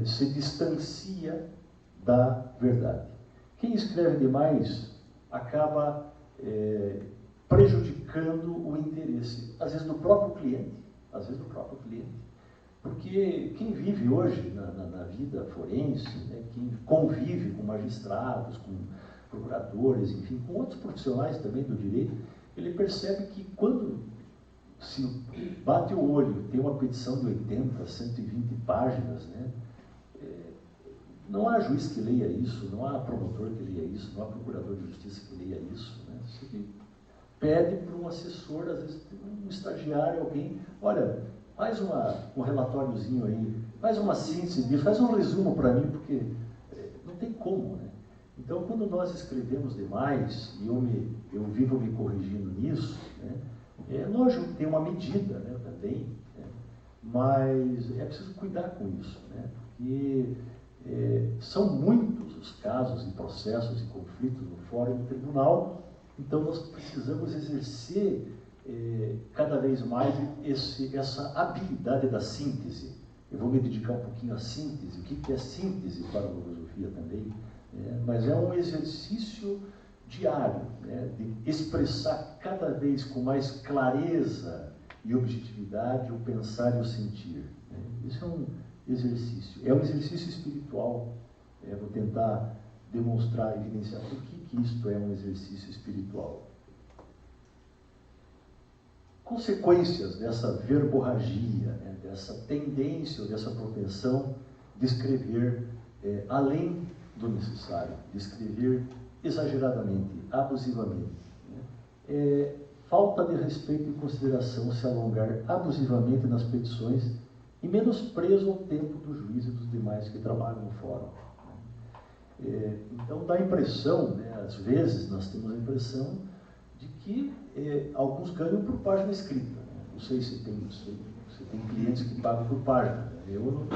se distancia da verdade. Quem escreve demais acaba prejudicando o interesse, às vezes do próprio cliente, porque quem vive hoje na vida forense, né, quem convive com magistrados, com procuradores, enfim, com outros profissionais também do direito, ele percebe que quando se bate o olho, tem uma petição de 80, 120 páginas, né, não há juiz que leia isso, não há promotor que leia isso, não há procurador de justiça que leia isso, né? Você pede para um assessor, às vezes um estagiário, alguém, olha, faz um relatóriozinho aí, faz uma síntese disso, faz um resumo para mim, porque não tem como, né? Então, quando nós escrevemos demais, e eu vivo me corrigindo nisso, né, lógico que tem uma medida, né, também, né, mas é preciso cuidar com isso, né, porque são muitos os casos e processos e conflitos no fórum e no tribunal, então nós precisamos exercer cada vez mais essa habilidade da síntese. Eu vou me dedicar um pouquinho à síntese. O que é síntese para a filosofia também? Mas é um exercício diário, né, de expressar cada vez com mais clareza e objetividade o pensar e o sentir, né? Isso é um exercício espiritual. Vou tentar demonstrar, evidenciar por que isto é um exercício espiritual. Consequências dessa verborragia, né, dessa tendência ou dessa propensão de escrever além do necessário, de escrever exageradamente, abusivamente, né? Falta de respeito e consideração, se alongar abusivamente nas petições e menosprezo ao tempo do juiz e dos demais que trabalham no fórum. Então dá a impressão, né, às vezes nós temos a impressão de que alguns ganham por página escrita, né? Não sei se tem clientes que pagam por página, né? Eu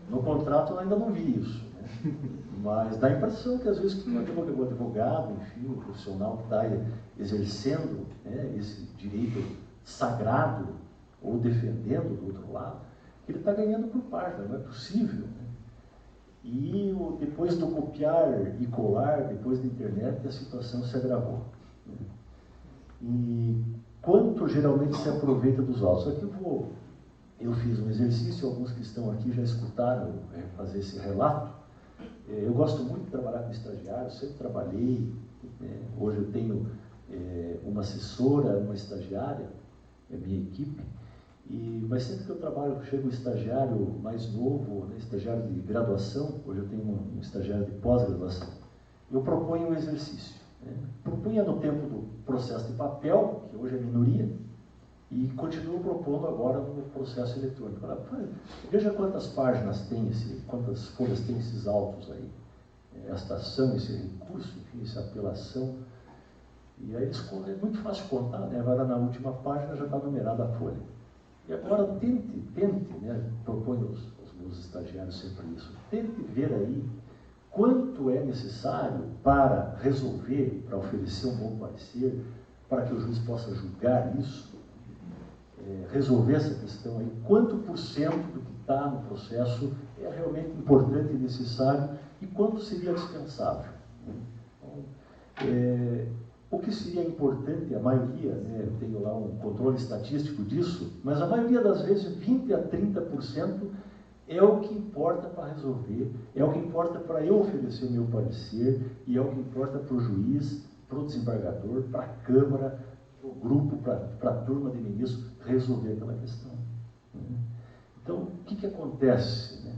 no contrato eu ainda não vi isso, né? Mas dá a impressão que às vezes que o advogado, enfim, o profissional que está exercendo, né, esse direito sagrado ou defendendo do outro lado, que ele está ganhando por página. Não é possível, né? E depois do copiar e colar, depois da internet, a situação se agravou. E quanto geralmente se aproveita dos autos? Aqui eu fiz um exercício, alguns que estão aqui já escutaram fazer esse relato. Eu gosto muito de trabalhar com estagiários, sempre trabalhei. Hoje eu tenho uma assessora, uma estagiária, é minha equipe. Mas sempre que eu trabalho, chega um estagiário mais novo, né, estagiário de graduação, hoje eu tenho um estagiário de pós-graduação, eu proponho um exercício. Propunha no tempo do processo de papel, que hoje é minoria, e continuo propondo agora no processo eletrônico. Veja quantas páginas tem quantas folhas tem esses autos aí. Esta ação, esse recurso, enfim, essa apelação. E aí é muito fácil contar, né? Vai lá na última página, já está numerada a folha. E agora tente, né? Proponho aos meus estagiários sempre isso, tente ver aí quanto é necessário para resolver, para oferecer um bom parecer, para que o juiz possa julgar isso, resolver essa questão aí, quanto por cento do que está no processo é realmente importante e necessário e quanto seria dispensável. Então, o que seria importante, a maioria, né, eu tenho lá um controle estatístico disso, mas a maioria das vezes 20% a 30% é o que importa para resolver, é o que importa para eu oferecer o meu parecer e é o que importa para o juiz, para o desembargador, para a Câmara, para o grupo, para a turma de ministros resolver aquela questão. Então, o que acontece? Né?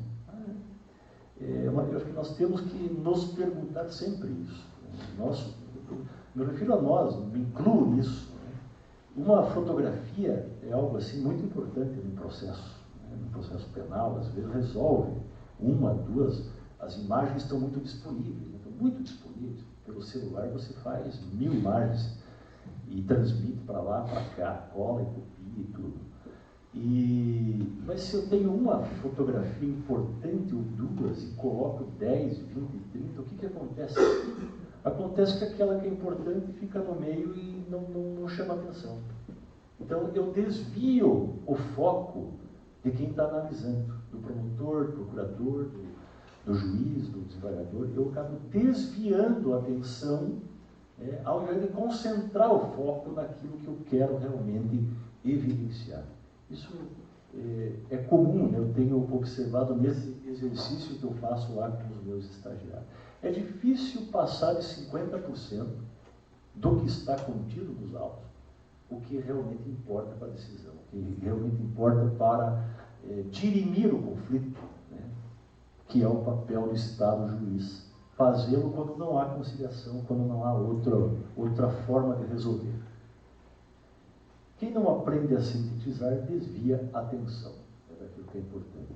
Eu acho que nós temos que nos perguntar sempre isso. Me refiro a nós, me incluo nisso. Uma fotografia é algo assim muito importante no processo penal, às vezes resolve uma, duas, as imagens estão muito disponíveis, pelo celular você faz 1000 imagens e transmite para lá, para cá, cola e copia e tudo. Mas se eu tenho uma fotografia importante ou duas e coloco 10, 20, 30, o que acontece? Acontece que aquela que é importante fica no meio e não chama atenção. Então eu desvio o foco de quem está analisando, do promotor, do procurador, do juiz, do desembargador. Eu acabo desviando a atenção, ao invés de concentrar o foco naquilo que eu quero realmente evidenciar. Isso é comum, né? Eu tenho observado nesse exercício que eu faço lá com os meus estagiários. É difícil passar de 50% do que está contido nos autos, o que realmente importa para a decisão, o que realmente importa para dirimir o conflito, né? Que é o papel do Estado juiz. Fazê-lo quando não há conciliação, quando não há outra forma de resolver. Quem não aprende a sintetizar desvia a atenção, daquilo que é importante.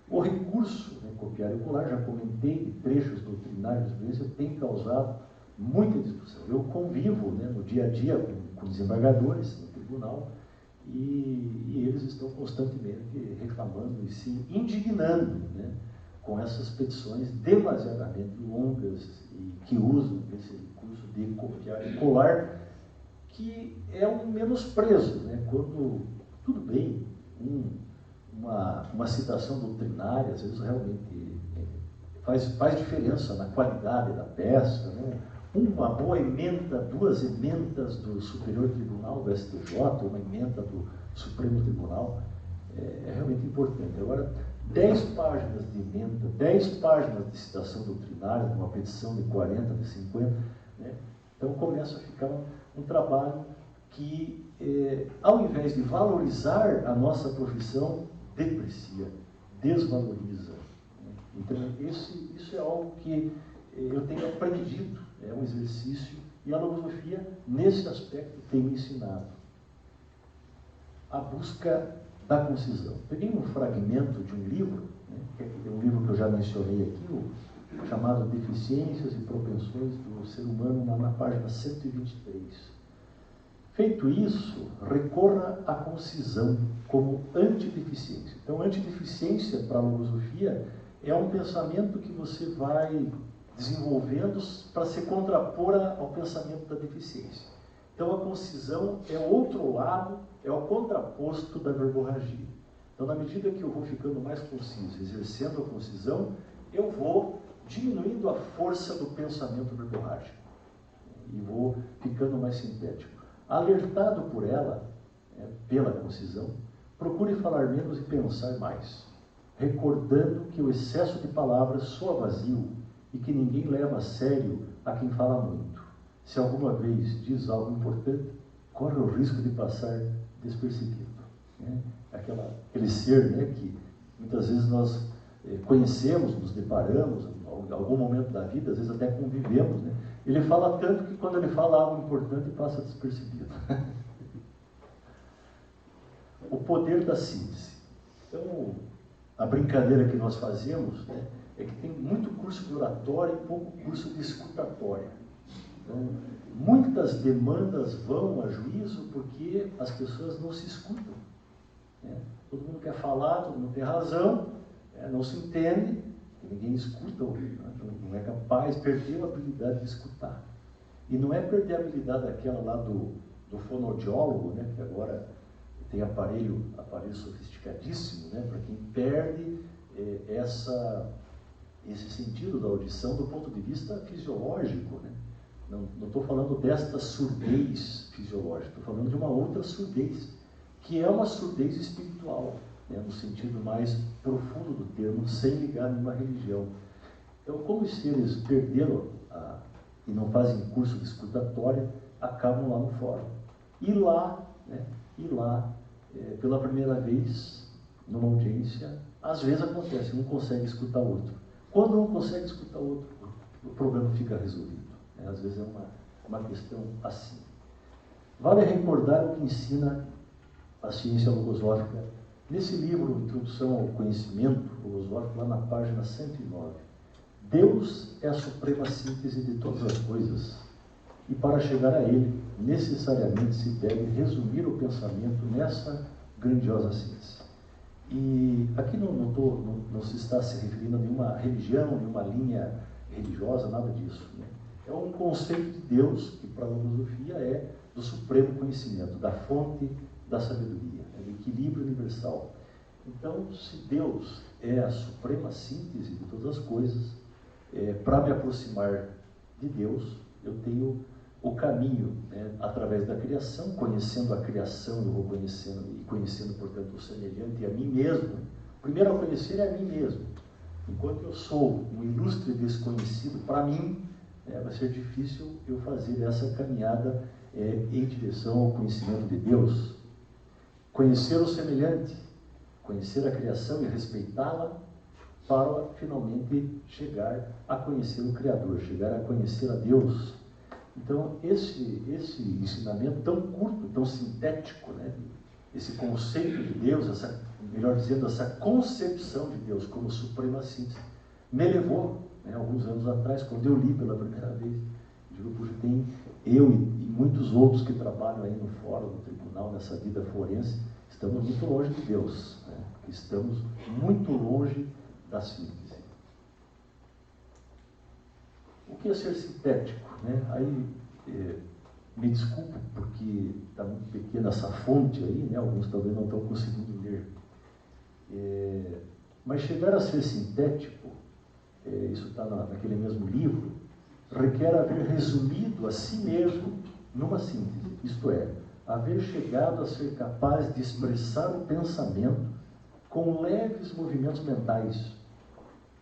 O recurso, né, copiar e colar, já comentei, de trechos doutrinários vezes, tem causado muita discussão. Eu convivo, né, no dia a dia com desembargadores no tribunal e eles estão constantemente reclamando e se indignando, né, com essas petições demasiadamente longas e que usam esse recurso de copiar e colar, que é um menosprezo, né? Quando, tudo bem, uma citação doutrinária, às vezes realmente faz diferença na qualidade da peça, né? Uma boa emenda, 2 emendas do Superior Tribunal, do STJ, uma emenda do Supremo Tribunal, é realmente importante. Agora, 10 páginas de emenda, 10 páginas de citação doutrinária, uma petição de 40, de 50, né? Então começa a ficar um trabalho que, ao invés de valorizar a nossa profissão, deprecia, desvaloriza. Então, isso é algo que eu tenho aprendido, é um exercício, e a logosofia, nesse aspecto, tem me ensinado. A busca da concisão. Peguei um fragmento de um livro, né, que é um livro que eu já mencionei aqui, chamado Deficiências e Propensões do Ser Humano, na página 123. Feito isso, recorra à concisão como antideficiência. Então, antideficiência para a logosofia é um pensamento que você vai desenvolvendo para se contrapor ao pensamento da deficiência. Então, a concisão é o outro lado, é o contraposto da verborragia. Então, na medida que eu vou ficando mais conciso, exercendo a concisão, eu vou diminuindo a força do pensamento verborrágico e vou ficando mais sintético. Alertado por ela, pela concisão, procure falar menos e pensar mais, recordando que o excesso de palavras soa vazio e que ninguém leva a sério a quem fala muito. Se alguma vez diz algo importante, corre o risco de passar despercebido. Aquele ser, que muitas vezes nós conhecemos, nos deparamos, em algum momento da vida, às vezes até convivemos, ele fala tanto que quando ele fala algo importante passa despercebido. O poder da síntese. Então, a brincadeira que nós fazemos é que tem muito curso de oratória e pouco curso de escutatória. Então, muitas demandas vão a juízo porque as pessoas não se escutam. Todo mundo quer falar, todo mundo tem razão, não se entende, ninguém escuta, não é capaz, perdeu a habilidade de escutar. E não é perder a habilidade aquela lá do fonoaudiólogo, que agora tem aparelho sofisticadíssimo, para quem perde esse sentido da audição do ponto de vista fisiológico. Não estou falando desta surdez fisiológica, estou falando de uma outra surdez, que é uma surdez espiritual, no sentido mais profundo do termo, sem ligar nenhuma religião. Então, como os seres perderam e não fazem curso de escutatória, acabam lá no fórum. E lá, pela primeira vez, numa audiência, às vezes acontece, um consegue escutar o outro. Quando um consegue escutar o outro, o problema fica resolvido. Às vezes é uma questão assim. Vale recordar o que ensina a ciência logosófica nesse livro, Introdução ao Conhecimento Logosófico, lá na página 109. Deus é a suprema síntese de todas as coisas, e para chegar a Ele, necessariamente se deve resumir o pensamento nessa grandiosa síntese. E aqui não se está se referindo a nenhuma religião, nenhuma linha religiosa, nada disso. É um conceito de Deus que, para a logosofia, é do supremo conhecimento, da fonte da sabedoria, do equilíbrio universal. Então, se Deus é a suprema síntese de todas as coisas, para me aproximar de Deus, eu tenho o caminho, através da criação, conhecendo a criação, eu vou conhecendo, portanto, o semelhante a mim mesmo. Primeiro a conhecer é a mim mesmo. Enquanto eu sou um ilustre desconhecido para mim, vai ser difícil eu fazer essa caminhada em direção ao conhecimento de Deus. Conhecer o semelhante, conhecer a criação e respeitá-la, para finalmente chegar a conhecer o Criador, chegar a conhecer a Deus. Então, esse ensinamento tão curto, tão sintético, esse conceito de Deus, melhor dizendo, essa concepção de Deus como suprema síntese, me levou, alguns anos atrás, quando eu li pela primeira vez, digo, puxa, tem eu e muitos outros que trabalham aí no fórum, no tribunal, nessa vida forense, estamos muito longe de Deus, estamos muito longe da síntese. O que é ser sintético? Aí, me desculpo, porque está muito pequena essa fonte aí, alguns talvez não estão conseguindo ler. Mas chegar a ser sintético, isso está naquele mesmo livro, requer haver resumido a si mesmo numa síntese, isto é, haver chegado a ser capaz de expressar o pensamento com leves movimentos mentais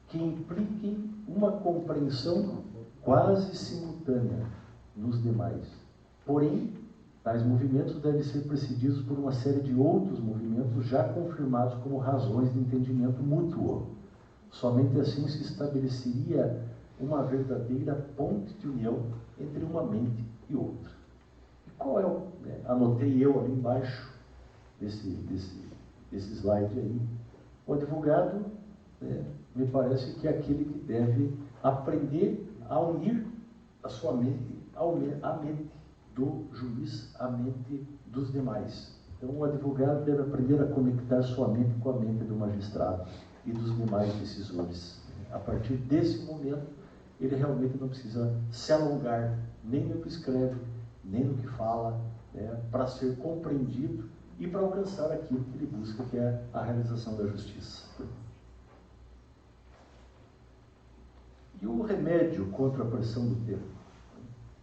que impliquem uma compreensão quase simultânea nos demais. Porém, tais movimentos devem ser precedidos por uma série de outros movimentos já confirmados como razões de entendimento mútuo. Somente assim se estabeleceria uma verdadeira ponte de união entre uma mente e outra. E qual é o... anotei eu ali embaixo desse slide aí. O advogado, me parece que é aquele que deve aprender a unir a sua mente, a mente do juiz, a mente dos demais. Então, o advogado deve aprender a conectar sua mente com a mente do magistrado e dos demais decisores. A partir desse momento, ele realmente não precisa se alongar nem no que escreve, nem no que fala, para ser compreendido e para alcançar aquilo que ele busca, que é a realização da justiça. E o remédio contra a pressão do tempo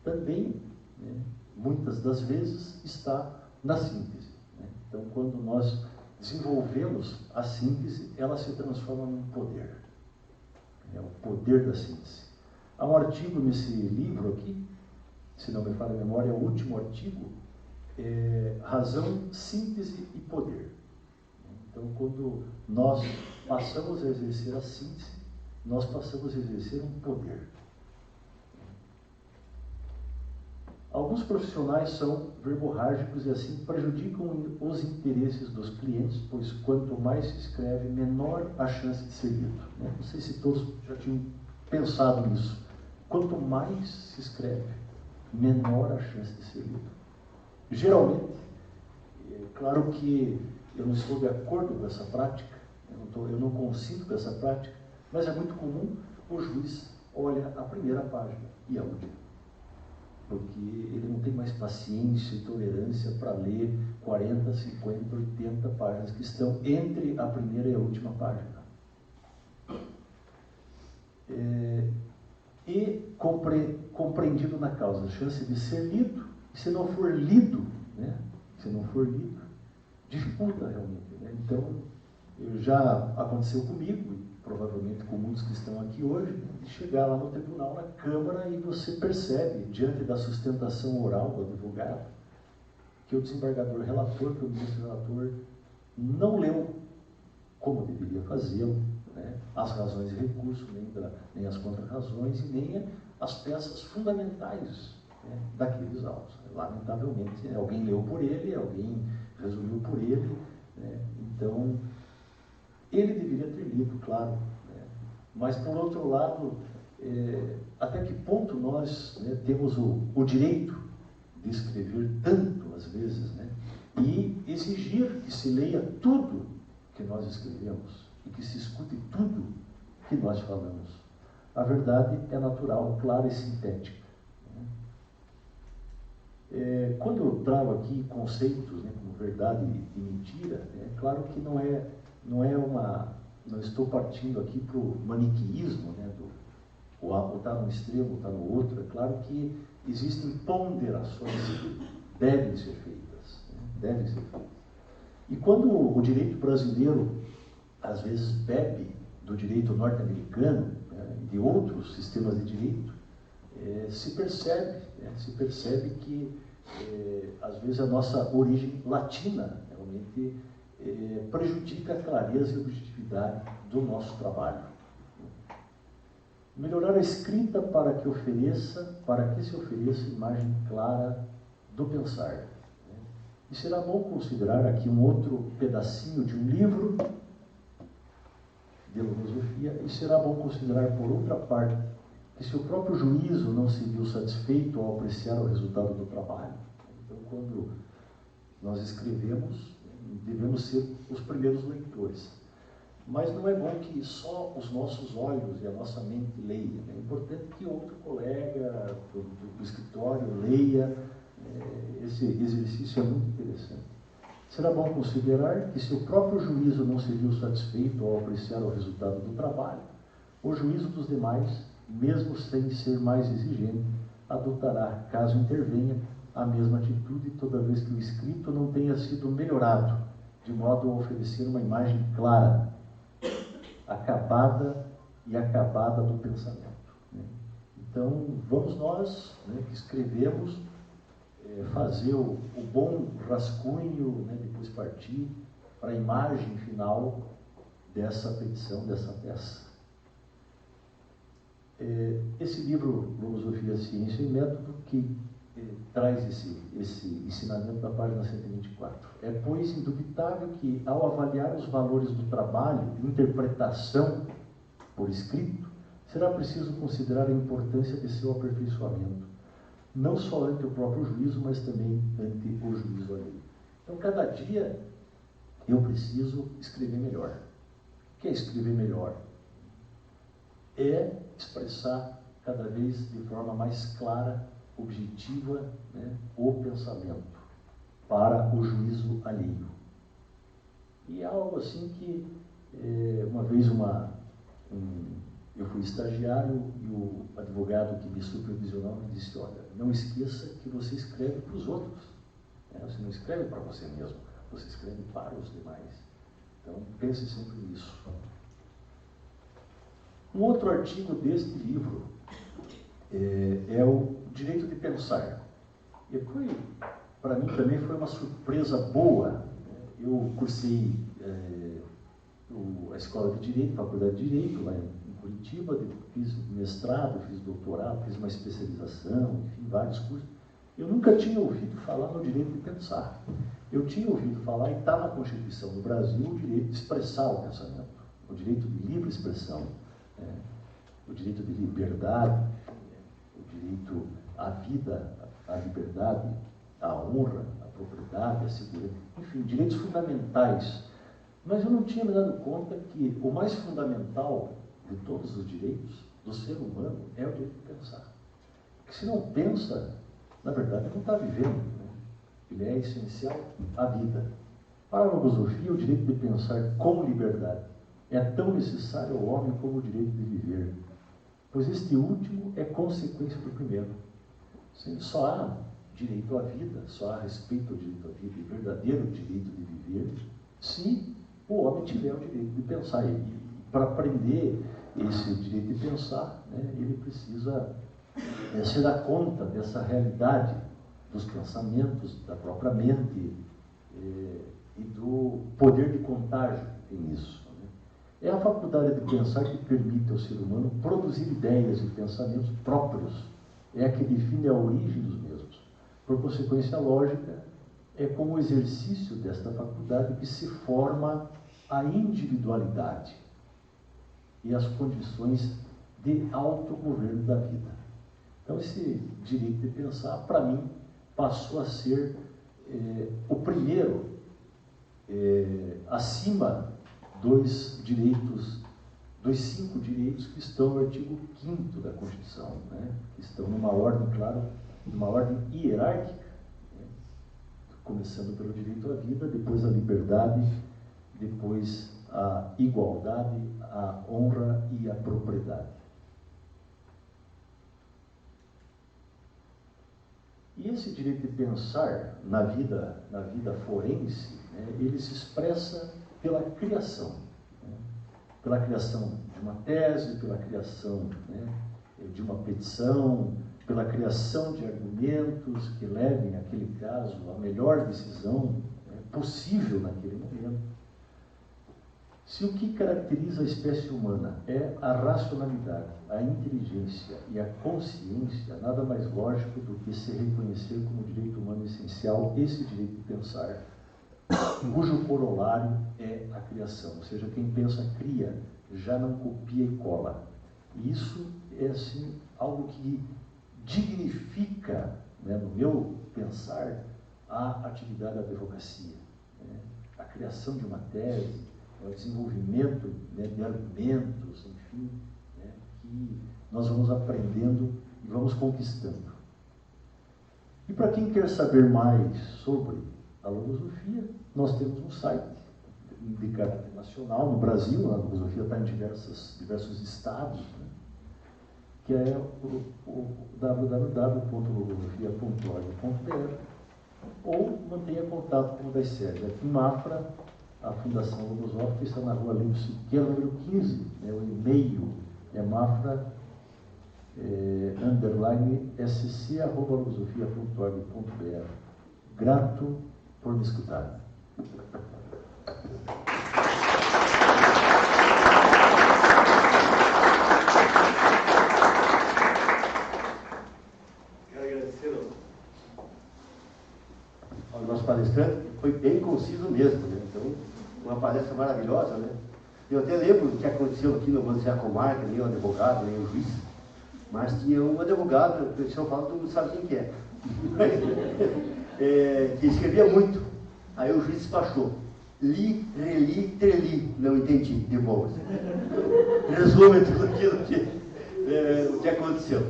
também, né, muitas das vezes, está na síntese. Né? Então, quando nós desenvolvemos a síntese, ela se transforma num poder. É o poder da síntese. Há um artigo nesse livro aqui, se não me falha a memória, é o último artigo, Razão, Síntese e Poder. Então, quando nós passamos a exercer a síntese, nós passamos a exercer um poder. Alguns profissionais são verborrágicos e assim prejudicam os interesses dos clientes, pois quanto mais se escreve, menor a chance de ser lido. Não sei se todos já tinham pensado nisso. Quanto mais se escreve, menor a chance de ser lido. Geralmente, é claro que eu não estou de acordo com essa prática, eu não consinto com essa prática, mas é muito comum o juiz olha a primeira página e a última, porque ele não tem mais paciência e tolerância para ler 40, 50, 80 páginas que estão entre a primeira e a última página. E compreendido na causa, a chance de ser lido, e se não for lido, né, dificulta realmente. Né? Então, já aconteceu comigo, e provavelmente com muitos que estão aqui hoje, né, de chegar lá no tribunal, na Câmara, e você percebe, diante da sustentação oral do advogado, que o desembargador relator, que o ministro relator, não leu como deveria fazê-lo, né, as razões de recurso, nem as contra-razões e nem as peças fundamentais, né, daqueles autos. Lamentavelmente, alguém leu por ele, alguém resolveu por ele, né, então ele deveria ter lido, claro, né, mas por outro lado, até que ponto nós, né, temos o direito de escrever tanto às vezes, né, e exigir que se leia tudo que nós escrevemos e que se escute tudo que nós falamos. A verdade é natural, clara e sintética. Quando eu trago aqui conceitos, né, como verdade e mentira, é claro que não estou partindo aqui para o maniqueísmo, né, ou está num extremo, ou está no outro. É claro que existem ponderações que devem ser feitas. E quando o direito brasileiro, às vezes, bebe do direito norte-americano, né, e de outros sistemas de direito, se percebe que, às vezes, a nossa origem latina realmente prejudica a clareza e a objetividade do nosso trabalho. Melhorar a escrita para que se ofereça imagem clara do pensar. Né? E será bom considerar aqui um outro pedacinho de um livro de filosofia, e será bom considerar, por outra parte, que se o próprio juízo não se viu satisfeito ao apreciar o resultado do trabalho. Então, quando nós escrevemos, devemos ser os primeiros leitores. Mas não é bom que só os nossos olhos e a nossa mente leiam. É importante que outro colega do escritório leia. Esse exercício é muito interessante. Será bom considerar que se o próprio juízo não se viu satisfeito ao apreciar o resultado do trabalho, o juízo dos demais, mesmo sem ser mais exigente, adotará, caso intervenha, a mesma atitude toda vez que o escrito não tenha sido melhorado, de modo a oferecer uma imagem clara, acabada do pensamento. Né? Então, vamos nós, né, que escrevemos, fazer o bom rascunho, né, depois partir para a imagem final dessa petição, dessa peça. Esse livro, Filosofia, Ciência e Método, que traz esse ensinamento da página 124. Pois, indubitável que, ao avaliar os valores do trabalho de interpretação por escrito, será preciso considerar a importância de seu aperfeiçoamento, não só ante o próprio juízo, mas também ante o juízo alheio. Então, cada dia eu preciso escrever melhor. O que é escrever melhor? É expressar cada vez de forma mais clara, objetiva, né, o pensamento para o juízo alheio. E é algo assim que, uma vez um Eu fui estagiário e o advogado que me supervisionou me disse, olha, não esqueça que você escreve para os outros. Né? Você não escreve para você mesmo, você escreve para os demais. Então, pense sempre nisso. Um outro artigo deste livro é o direito de pensar. E para mim também foi uma surpresa boa. Eu cursei a Escola de Direito, Faculdade de Direito, lá em Curitiba, fiz mestrado, fiz doutorado, fiz uma especialização, enfim, vários cursos. Eu nunca tinha ouvido falar no direito de pensar. Eu tinha ouvido falar, e está na Constituição do Brasil, o direito de expressar o pensamento, o direito de livre expressão, o direito de liberdade, o direito à vida, à liberdade, à honra, à propriedade, à segurança, enfim, direitos fundamentais. Mas eu não tinha me dado conta que o mais fundamental de todos os direitos do ser humano é o direito de pensar. Porque se não pensa, na verdade, não está vivendo. Né? Ele é essencial à vida. Para a logosofia, o direito de pensar com liberdade é tão necessário ao homem como o direito de viver, pois este último é consequência do primeiro. Só há direito à vida, só há respeito ao direito à vida e verdadeiro direito de viver, se o homem tiver o direito de pensar. E para aprender esse direito de pensar, né, ele precisa se dar conta dessa realidade dos pensamentos, da própria mente e do poder de contágio que tem isso. Né? É a faculdade de pensar que permite ao ser humano produzir ideias e pensamentos próprios. É a que define a origem dos mesmos. Por consequência lógica, é com o exercício desta faculdade que se forma a individualidade e as condições de autogoverno da vida. Então, esse direito de pensar, para mim, passou a ser o primeiro, acima dos direitos, dos 5 direitos que estão no artigo 5º da Constituição, né? Que estão numa ordem, claro, numa ordem hierárquica, né? Começando pelo direito à vida, depois a liberdade, depois a igualdade, a honra e a propriedade. E esse direito de pensar na vida forense, né, ele se expressa pela criação. Né, pela criação de uma tese, pela criação, né, de uma petição, pela criação de argumentos que levem, naquele caso, à melhor decisão, né, possível naquele momento. Se o que caracteriza a espécie humana é a racionalidade, a inteligência e a consciência, nada mais lógico do que se reconhecer como direito humano essencial esse direito de pensar, cujo corolário é a criação. Ou seja, quem pensa cria, já não copia e cola. E isso é, assim, algo que dignifica, né, no meu pensar, a atividade da advocacia. Né? A criação de uma tese, o desenvolvimento, né, de argumentos, enfim, né, que nós vamos aprendendo e vamos conquistando. E para quem quer saber mais sobre a logosofia, nós temos um site de caráter nacional no Brasil. A logosofia está em diversos estados, né, que é o www.logosofia.org.br, ou mantenha contato com o das sedes. Aqui em Mafra, a Fundação Logosófica está na rua Lino Siqueira, número 15. Né? O e-mail é mafra_sc@logosofia.org.br. Grato por me escutar. Quero agradecer ao nosso palestrante, foi bem conciso mesmo, né? Então, uma palestra maravilhosa, né? Eu até lembro do que aconteceu aqui, não vou dizer a comarca, nem o advogado, nem o juiz, mas tinha um advogado, o pessoal fala, todo mundo sabe quem que é, que escrevia muito. Aí o juiz despachou. Li, reli, treli, não entendi, de boa. Resume tudo aquilo o que aconteceu.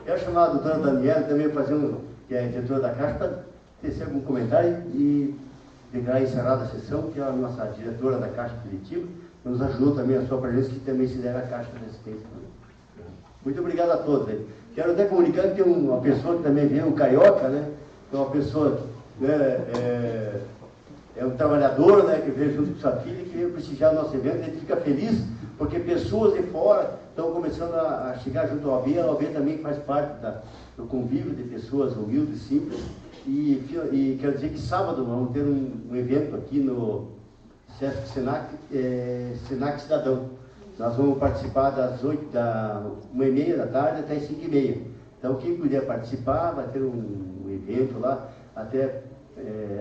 Eu chamar a doutora Daniela também para fazer que é a diretora da Caixa, para tecer algum comentário e declarar encerrada a sessão, que é a nossa diretora da Caixa de Curitiba, nos ajudou também a sua presença, que também se der a Caixa de Assistência. Muito obrigado a todos. Né? Quero até comunicar que tem uma pessoa que também veio, o Carioca, né? Que é uma pessoa, né, é um trabalhador, né, que veio junto com sua filha, que veio prestigiar o nosso evento. Ele fica feliz porque pessoas de fora estão começando a chegar junto ao OAB. A OAB também faz parte do convívio de pessoas humildes, simples. E quero dizer que sábado vamos ter um evento aqui no Sesc Senac, Senac Cidadão. Nós vamos participar das 1h30 da tarde até as 5h30. Então, quem puder participar, vai ter um evento lá, até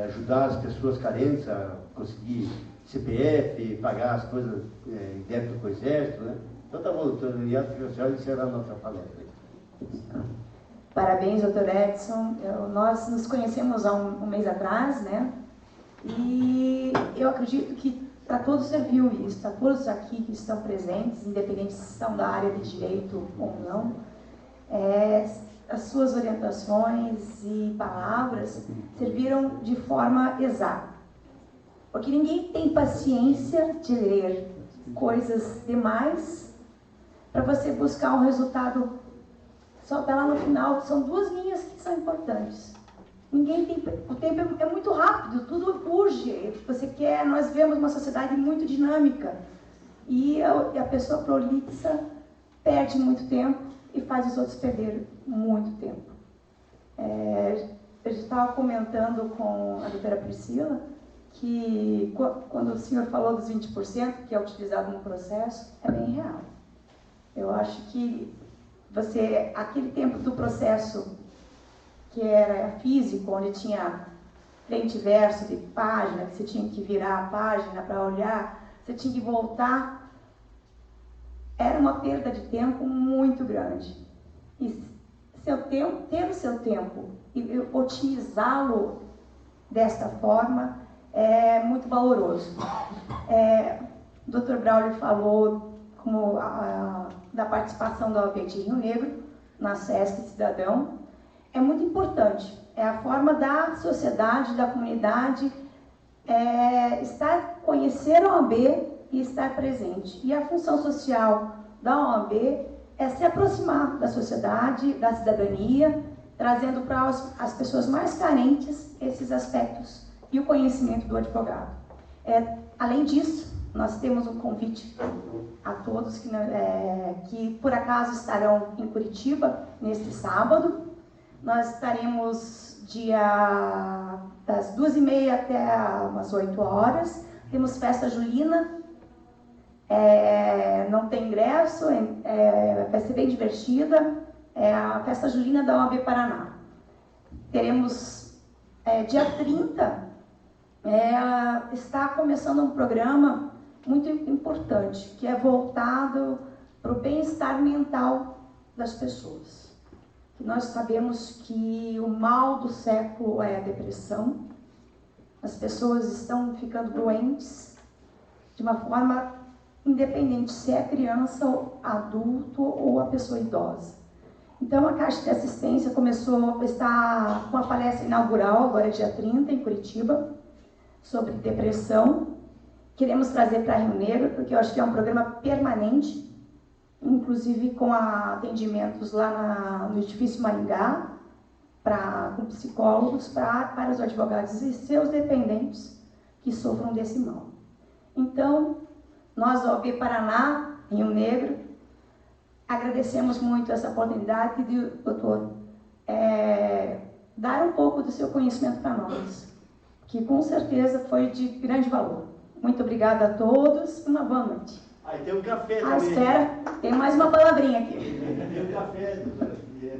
ajudar as pessoas carentes a conseguir CPF, pagar as coisas em débito com o Exército, né? Então, tá bom, doutor Eliato, que a senhora encerrar a nossa palestra. Parabéns, doutor Edson. Nós nos conhecemos há um mês atrás, né? E eu acredito que para todos serviu isso, para todos aqui que estão presentes, independente se estão da área de direito ou não, as suas orientações e palavras serviram de forma exata. Porque ninguém tem paciência de ler coisas demais para você buscar um resultado só até lá no final. São 2 linhas que são importantes. Ninguém tem, o tempo é muito rápido, tudo urge. Você quer, nós vemos uma sociedade muito dinâmica e a pessoa prolixa perde muito tempo e faz os outros perder muito tempo. Eu estava comentando com a doutora Priscila que quando o senhor falou dos 20% que é utilizado no processo, é bem real. Eu acho que aquele tempo do processo que era físico, onde tinha frente e verso de página, que você tinha que virar a página para olhar, você tinha que voltar, era uma perda de tempo muito grande. E ter o seu tempo e otimizá-lo desta forma é muito valoroso. O Dr. Braulio falou da participação da OAB de Rio Negro na Sesc Cidadão. É muito importante, é a forma da sociedade, da comunidade conhecer a OAB e estar presente. E a função social da OAB é se aproximar da sociedade, da cidadania, trazendo para as pessoas mais carentes esses aspectos e o conhecimento do advogado. Além disso, nós temos um convite a todos que por acaso estarão em Curitiba neste sábado. Nós estaremos das 2h30 até umas 8 horas. Temos festa julina, não tem ingresso, vai ser bem divertida. É a festa julina da OAB Paraná. Teremos dia 30, está começando um programa muito importante, que é voltado para o bem-estar mental das pessoas. Nós sabemos que o mal do século é a depressão. As pessoas estão ficando doentes de uma forma independente se é criança, ou adulto ou a pessoa idosa. Então, a Caixa de Assistência está com a palestra inaugural, agora dia 30, em Curitiba, sobre depressão. Queremos trazer para Rio Negro, porque eu acho que é um programa permanente, inclusive com atendimentos lá no edifício Maringá, com psicólogos, para os advogados e seus dependentes que sofram desse mal. Então, nós, OAB Paraná, Rio Negro, agradecemos muito essa oportunidade de, doutor, dar um pouco do seu conhecimento para nós, que com certeza foi de grande valor. Muito obrigada a todos, uma boa noite. Tem um café também. Espera, tem mais uma palavrinha aqui. Tem um café,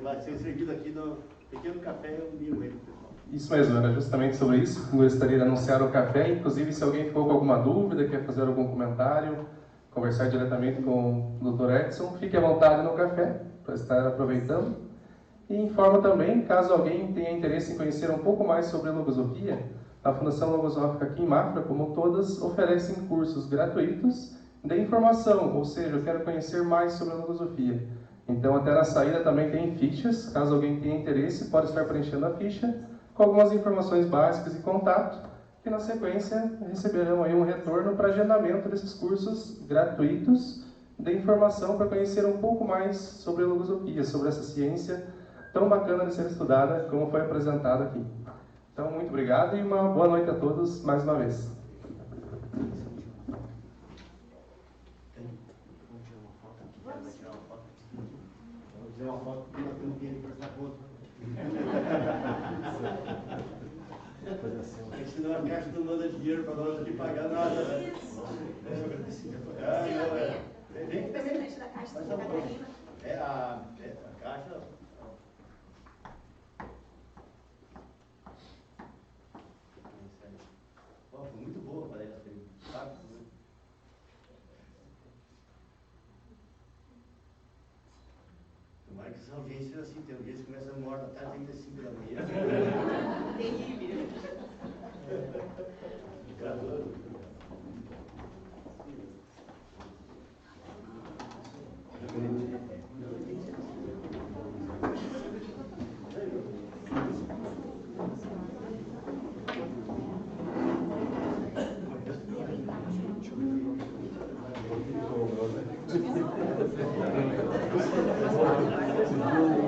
vai ser servido aqui no pequeno café, eu digo ele, pessoal. Isso mesmo, era justamente sobre isso. Gostaria de anunciar o café. Inclusive, se alguém ficou com alguma dúvida, quer fazer algum comentário, conversar diretamente com o Dr. Edson, fique à vontade no café, para estar aproveitando. E informo também, caso alguém tenha interesse em conhecer um pouco mais sobre a logosofia, a Fundação Logosófica aqui em Mafra, como todas, oferecem cursos gratuitos de informação, ou seja, eu quero conhecer mais sobre a logosofia. Então, até na saída também tem fichas, caso alguém tenha interesse, pode estar preenchendo a ficha com algumas informações básicas e contato, e na sequência receberão aí um retorno para agendamento desses cursos gratuitos de informação para conhecer um pouco mais sobre a logosopia, sobre essa ciência tão bacana de ser estudada como foi apresentado aqui. Então, muito obrigado e uma boa noite a todos mais uma vez. Vamos tirar uma foto porque nós temos que prestar conta. Porque senão a Caixa não manda dinheiro para nós aqui pagar nada. Vem também. Da Caixa da Catarina. A Caixa. Foi muito boa a palestra, sabe? Tomara que essa audiência assim, tem audiência que começa uma hora da tarde, ainda 5 da manhã. Terrível. Gravando.